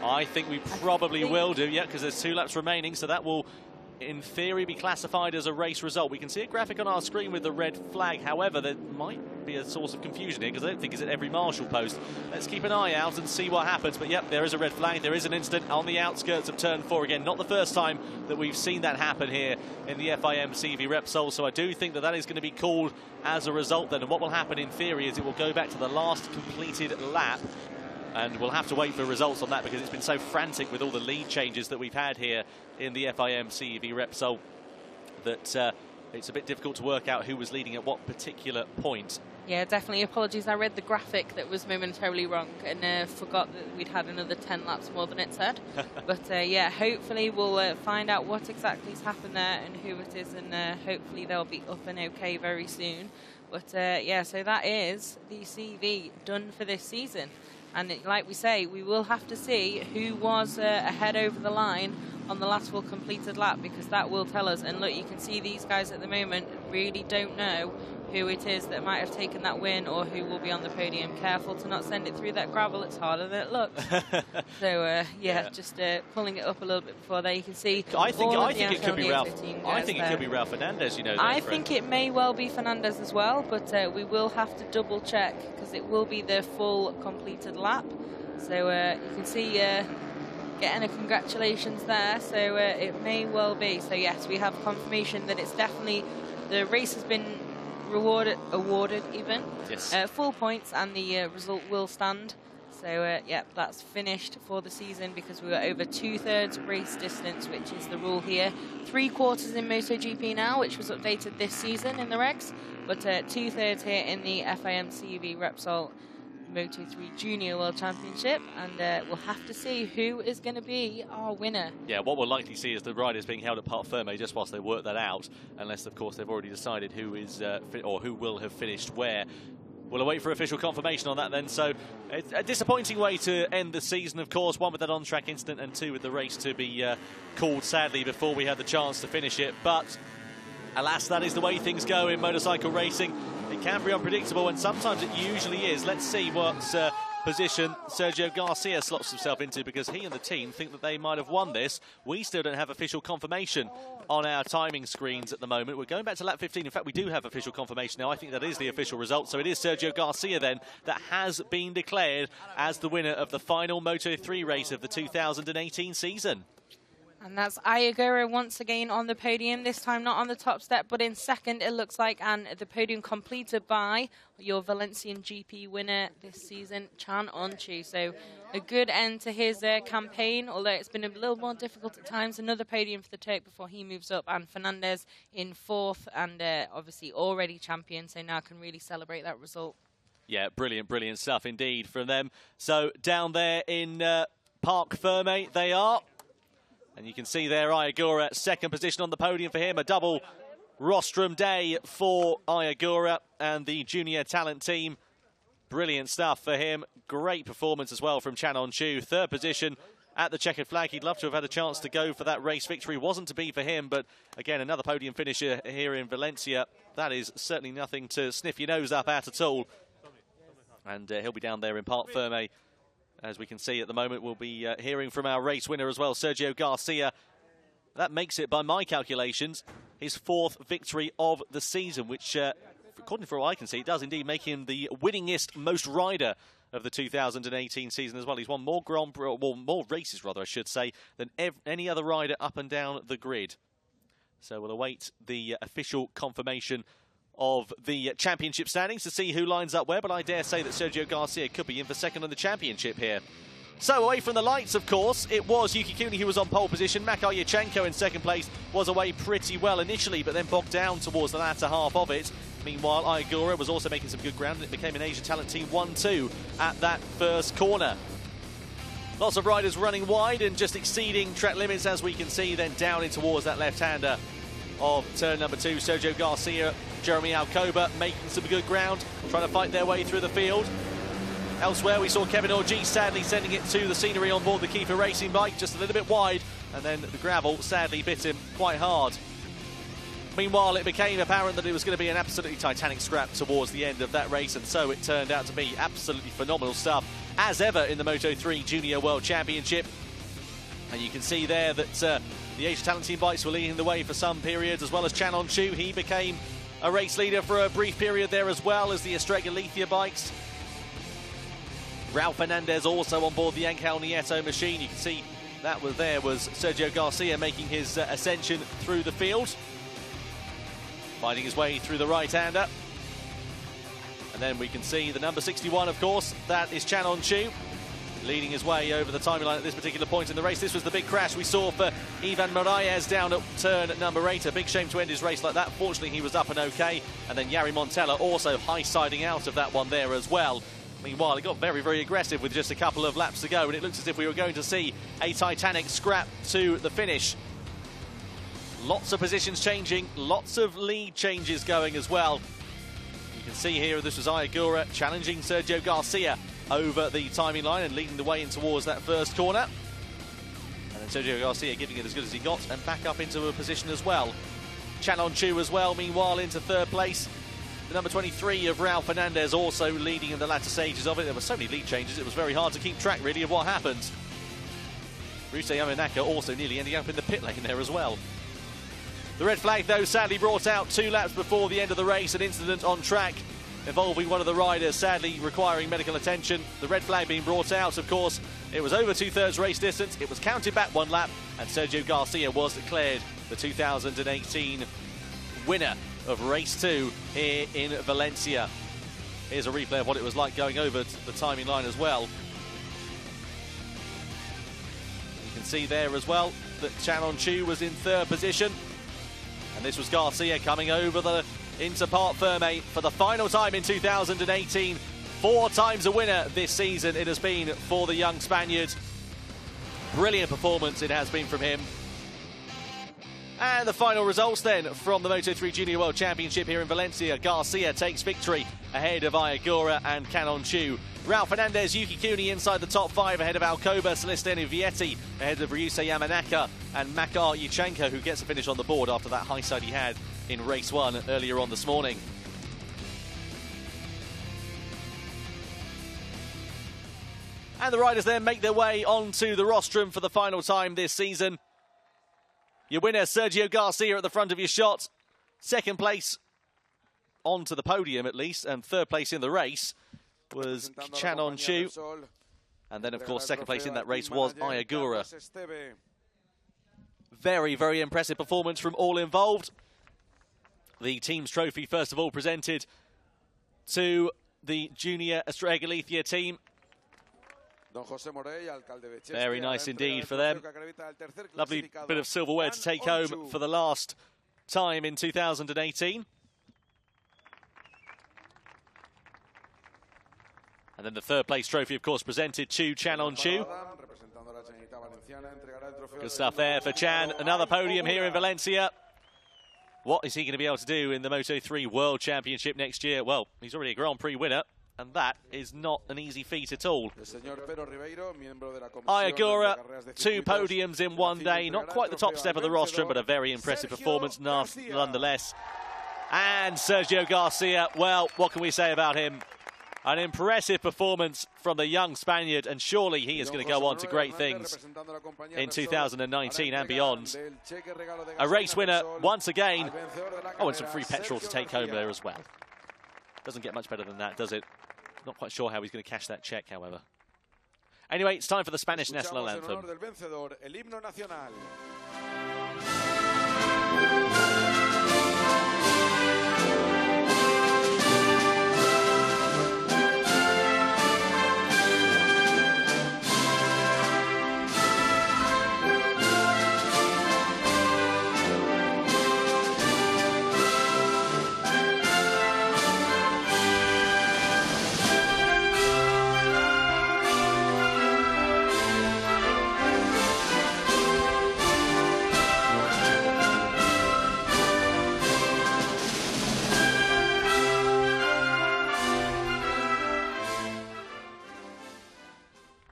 [SPEAKER 1] I think we probably will do, yeah, because there's 2 laps remaining, so that will in theory be classified as a race result. We can see a graphic on our screen with the red flag. However, there might be a source of confusion here, because I don't think it's at every marshal post. Let's keep an eye out and see what happens. But yep, there is a red flag. There is an incident on the outskirts of turn 4 again. Not the first time that we've seen that happen here in the FIM CEV Repsol. So I do think that that is going to be called as a result then. And what will happen in theory is it will go back to the last completed lap. And we'll have to wait for results on that, because it's been so frantic with all the lead changes that we've had here in the FIM CEV Repsol that it's a bit difficult to work out who was leading at what particular point.
[SPEAKER 3] Yeah, definitely. Apologies. I read the graphic that was momentarily wrong and forgot that we'd had another 10 laps more than it said. But yeah, hopefully we'll find out what exactly has happened there and who it is, and hopefully they'll be up and okay very soon. But yeah, so that is the CV done for this season. And like we say, we will have to see who was ahead over the line on the last full completed lap, because that will tell us. And look, you can see these guys at the moment really don't know who it is that might have taken that win or who will be on the podium. Careful to not send it through that gravel, it's harder than it looks. So yeah, just pulling it up a little bit before there. You can see
[SPEAKER 1] I think it could be Ralph. I think it could be Ralph Fernandez, you know.
[SPEAKER 3] I think it may well be Fernandez as well, but we will have to double check because it will be the full completed lap. So you can see getting a congratulations there, so it may well be. So yes, we have confirmation that it's definitely, the race has been awarded even.
[SPEAKER 1] Yes.
[SPEAKER 3] Full points, and the result will stand. So yeah, that's finished for the season because we were over 2/3 race distance, which is the rule here. 3/4 in MotoGP now, which was updated this season in the regs, but 2/3 here in the FIM CEV Repsol Moto3 Junior World Championship, and we'll have to see who is going to be our winner.
[SPEAKER 1] Yeah, what we'll likely see is the riders being held at Parc Fermé just whilst they work that out, unless, of course, they've already decided who is or who will have finished where. We'll await for official confirmation on that then. So it's a disappointing way to end the season, of course. One with that on-track incident, and two with the race to be called, sadly, before we had the chance to finish it. But alas, that is the way things go in motorcycle racing. It can be unpredictable, and sometimes it usually is. Let's see what position Sergio Garcia slots himself into, because he and the team think that they might have won this. We still don't have official confirmation on our timing screens at the moment. We're going back to lap 15. In fact, we do have official confirmation now. I think that is the official result. So it is Sergio Garcia then that has been declared as the winner of the final Moto3 race of the 2018 season.
[SPEAKER 3] And that's Ai Ogura once again on the podium, this time not on the top step, but in second, it looks like, and the podium completed by your Valencian GP winner this season, Can Öncü. So a good end to his campaign, although it's been a little more difficult at times. Another podium for the Turk before he moves up, and Fernandez in fourth, and obviously already champion, so now can really celebrate that result.
[SPEAKER 1] Yeah, brilliant, brilliant stuff indeed from them. So down there in Parc Fermé they are. And you can see there Ai Ogura, second position on the podium for him. A double rostrum day for Ai Ogura and the junior talent team. Brilliant stuff for him. Great performance as well from Can Öncü. Third position at the checkered flag. He'd love to have had a chance to go for that race victory. Wasn't to be for him, but again, another podium finisher here in Valencia. That is certainly nothing to sniff your nose up at all. And he'll be down there in Parc Fermé. As we can see at the moment, we'll be hearing from our race winner as well, Sergio Garcia. That makes it, by my calculations, his fourth victory of the season, which, according to what I can see, does indeed make him the winningest most rider of the 2018 season as well. He's won more more races, rather, I should say, than any other rider up and down the grid. So we'll await the official confirmation of the championship standings to see who lines up where, but I dare say that Sergio Garcia could be in for second in the championship here. So away from the lights, of course, it was Yuki Kuni who was on pole position. Makar Yurchenko in second place was away pretty well initially, but then bogged down towards the latter half of it. Meanwhile, Ai Ogura was also making some good ground, and it became an Asia Talent Team 1-2 at that first corner. Lots of riders running wide and just exceeding track limits, as we can see, then down in towards that left-hander of turn number 2. Sergio Garcia, Jeremy Alcoba making some good ground, trying to fight their way through the field. Elsewhere, we saw Kevin Orji sadly sending it to the scenery on board the Kiefer racing bike, just a little bit wide, and then the gravel sadly bit him quite hard. Meanwhile, it became apparent that it was going to be an absolutely titanic scrap towards the end of that race, and so it turned out to be absolutely phenomenal stuff, as ever in the Moto3 Junior World Championship. And you can see there that the Asia Talent Team bikes were leading the way for some periods, as well as Can Öncü. He became a race leader for a brief period there, as well as the Estrella Galicia bikes. Ralph Fernandez also on board the Angel Nieto machine. You can see that was Sergio Garcia making his ascension through the field, finding his way through the right-hander. And then we can see the number 61, of course, that is Can Öncü. leading his way over the timing line at this particular point in the race. This was the big crash we saw for Ivan Moraes down at turn number 8. A big shame to end his race like that. Fortunately, he was up and okay. And then Jari Montella also high-siding out of that one there as well. Meanwhile, it got very, very aggressive with just a couple of laps to go, and it looks as if we were going to see a titanic scrap to the finish. Lots of positions changing, lots of lead changes going as well. You can see here this was Ai Ogura challenging Sergio Garcia over the timing line and leading the way in towards that first corner. And then Sergio Garcia giving it as good as he got and back up into a position as well. Can Öncü as well, meanwhile, into third place. The number 23 of Raul Fernandez also leading in the latter stages of it. There were so many lead changes, it was very hard to keep track, really, of what happened. Ryuta Yamanaka also nearly ending up in the pit lane there as well. The red flag, though, sadly brought out 2 laps before the end of the race. An incident on track involving one of the riders, sadly requiring medical attention. The red flag being brought out, of course, it was over 2/3 race distance. It was counted back 1 lap, and Sergio Garcia was declared the 2018 winner of race 2 here in Valencia. Here's a replay of what it was like going over the timing line as well. You can see there as well that Can Öncü was in 3rd position. And this was Garcia coming over into Parc Ferme for the final time in 2018. 4 times a winner this season it has been for the young Spaniard. Brilliant performance it has been from him. And the final results then from the Moto3 Junior World Championship here in Valencia. Garcia takes victory ahead of Ai Ogura and Can Öncü. Raul Fernandez, Yuki Kuni inside the top 5 ahead of Alcoba, Celestino Vietti ahead of Ryuta Yamanaka and Makar Yuchenko, who gets a finish on the board after that high side he had in race 1 earlier on this morning. And the riders then make their way onto the rostrum for the final time this season. Your winner, Sergio Garcia, at the front of your shot. 2nd place onto the podium, at least, and 3rd place in the race was Can Öncü. And then, of course, 2nd place in that race was Ai Ogura. Very, very impressive performance from all involved. The team's trophy, first of all, presented to the junior Estrella Galicia team. Very nice indeed for them. Lovely bit of silverware to take home for the last time in 2018. And then the 3rd place trophy, of course, presented to Can Öncü. Good stuff there for Can. Another podium here in Valencia. What is he going to be able to do in the Moto3 World Championship next year? Well, he's already a Grand Prix winner, and that is not an easy feat at all. Ai Ogura, 2 podiums in 1 day. Not quite the top step of the rostrum, but a very impressive performance nonetheless. And Sergio Garcia, well, what can we say about him? An impressive performance from the young Spaniard, and surely he is going to go on to great things in 2019 and beyond. A race winner once again. Oh, and some free petrol to take home there as well. Doesn't get much better than that, does it? Not quite sure how he's going to cash that check, however. Anyway, it's time for the Spanish national anthem.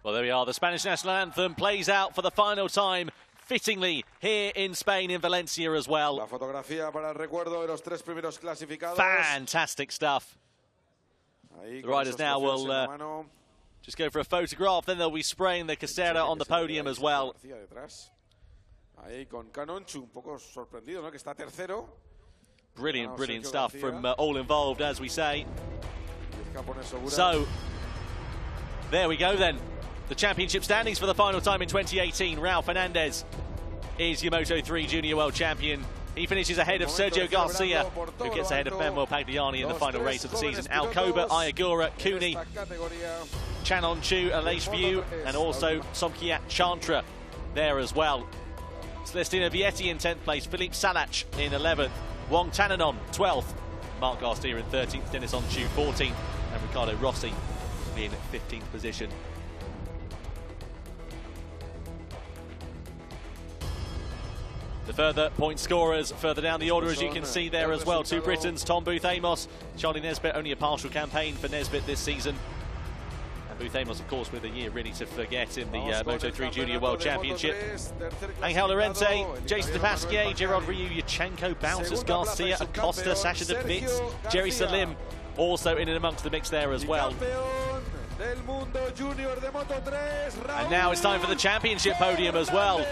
[SPEAKER 1] Well, there we are. The Spanish national anthem plays out for the final time, fittingly, here in Spain, in Valencia as well. Fantastic stuff. The riders now will just go for a photograph, then they'll be spraying the casera on the podium as well. Brilliant, brilliant stuff from all involved, as we say. So, there we go then. The championship standings for the final time in 2018. Raul Fernandez is your Moto3 Junior World Champion. He finishes ahead of Sergio Garcia, who gets ahead of Manuel Pagliani in the final race of the season. Alcoba, Ai Ogura, Kuni, Can Öncü, Aleix Vieux, and also Somkiat Chantra there as well. Celestino Vietti in 10th place, Philippe Salac in 11th, Wong Tananon 12th, Marc Garcia in 13th, Dennis Öncü 14th, and Ricardo Rossi in 15th position. The further point scorers further down the order, as you can see there as well. Two Britons, Tom Booth Amos, Charlie Nesbitt. Only a partial campaign for Nesbitt this season. And Booth Amos, of course, with a year really to forget in the Moto3 Junior World Championship. Angel Lorente, Jason DePasquier, Gerard Ryu, Yachenko, Bouncers, Garcia, Acosta, Sasha De Vitz, Garry Salim also in and amongst the mix there as well. And now it's time for the championship podium as well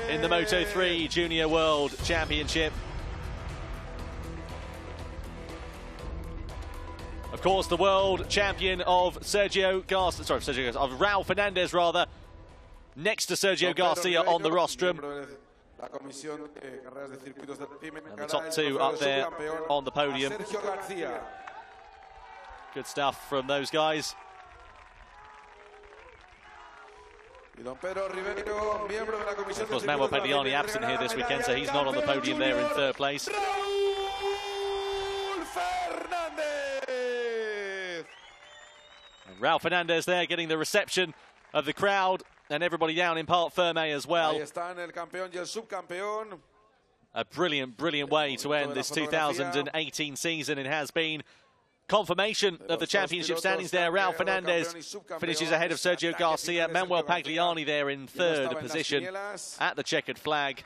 [SPEAKER 1] in the Moto3 Junior World Championship. Of course, the world champion of of Raul Fernandez rather, next to Sergio Garcia on the rostrum. And the top two up there on the podium. Good stuff from those guys. Of course, Manuel Pagliani absent here this weekend, so he's not on the podium there in third place. And Raul Fernandez there getting the reception of the crowd and everybody down in Parc Ferme as well. A brilliant, brilliant way to end this 2018 season. It has been. Confirmation of the championship standings there. Raul Fernandez finishes ahead of Sergio Garcia. Manuel Pagliani there in third position at the checkered flag.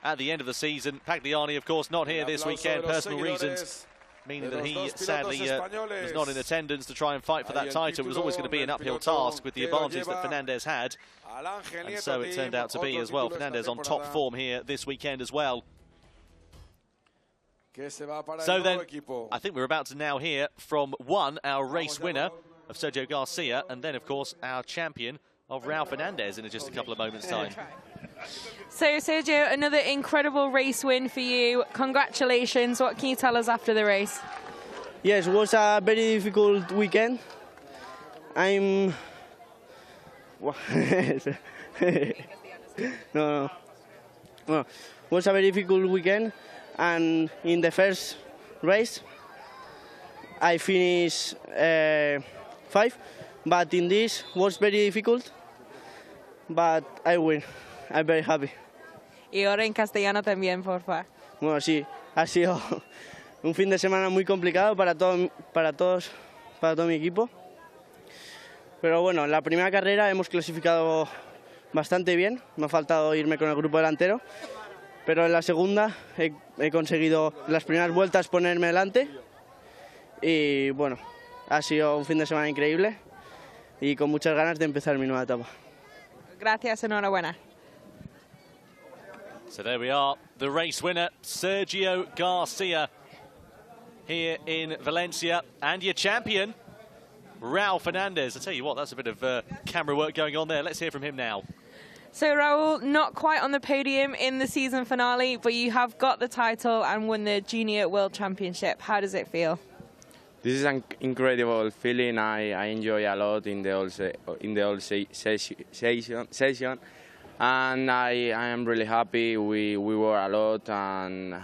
[SPEAKER 1] At the end of the season, Pagliani, of course, not here this weekend. Personal reasons, meaning that he sadly was not in attendance to try and fight for that title. It was always going to be an uphill task with the advantage that Fernandez had. And so it turned out to be as well. Fernandez on top form here this weekend as well. So then, I think we're about to now hear from our race winner of Sergio Garcia, and then, of course, our champion of Raul Fernandez in just a couple of moments' time.
[SPEAKER 3] So, Sergio, another incredible race win for you. Congratulations. What can you tell us after the race?
[SPEAKER 4] Yes, it was a very difficult weekend. No, it was a very difficult weekend. And in the first race, I finished 5, but in this was very difficult, but I win. I'm very happy.
[SPEAKER 3] Y ahora en castellano también, por favor.
[SPEAKER 4] Bueno, sí, ha sido un fin de semana muy complicado para todo mi equipo. Pero bueno, en la primera carrera hemos clasificado bastante bien. Me ha faltado irme con el grupo delantero. Pero en la segunda he conseguido las primeras vueltas ponerme delante y bueno, ha sido un fin de semana increíble y con muchas ganas de empezar mi nueva etapa.
[SPEAKER 3] Gracias, enhorabuena.
[SPEAKER 1] So there we are, the race winner, Sergio Garcia, here in Valencia, and your champion, Raul Fernandez. I tell you what, that's a bit of camera work going on there. Let's hear from him now.
[SPEAKER 3] So, Raul, not quite on the podium in the season finale, but you have got the title and won the Junior World Championship. How does it feel?
[SPEAKER 5] This is an incredible feeling. I enjoy a lot in the whole session, and I am really happy. We were a lot, and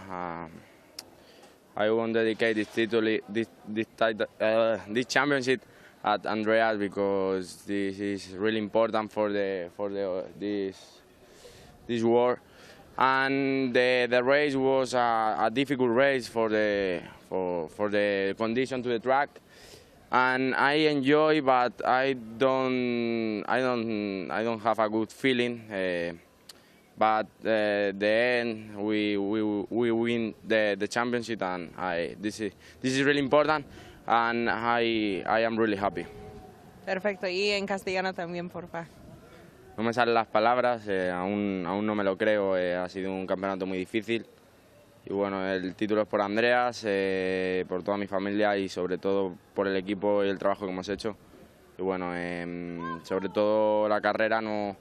[SPEAKER 5] I want to dedicate this championship at Andreas, because this is really important for this war. And the race was a difficult race for the condition to the track, and I enjoy, but I don't have a good feeling. But the end, we win the championship, and this is really important. And I am really happy.
[SPEAKER 3] Perfecto, y en castellano también, por favor.
[SPEAKER 5] No me salen las palabras, aún no me lo creo, ha sido un campeonato muy difícil. Y bueno, el título es por Andreas, por toda mi familia y sobre todo por el equipo y el trabajo que hemos hecho. Y bueno, sobre todo la carrera no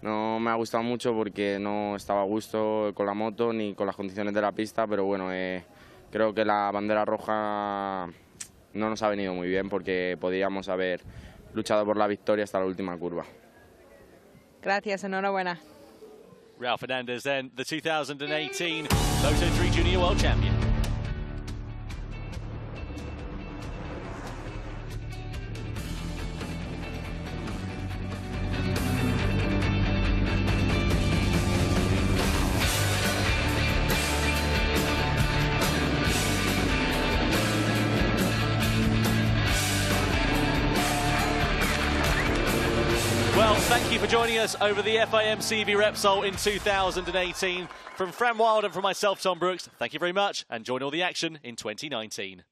[SPEAKER 5] me ha gustado mucho porque no estaba a gusto con la moto ni con las condiciones de la pista, pero bueno, creo que la bandera roja no nos ha venido muy bien porque podríamos haber luchado por la victoria hasta la última curva.
[SPEAKER 3] Gracias, enhorabuena.
[SPEAKER 1] Raul Fernandez then, the 2018 Moto3 Junior World Champion. Well, thank you for joining us over the FIM CEV Repsol in 2018. From Fran Wild and from myself, Tom Brooks, thank you very much, and join all the action in 2019.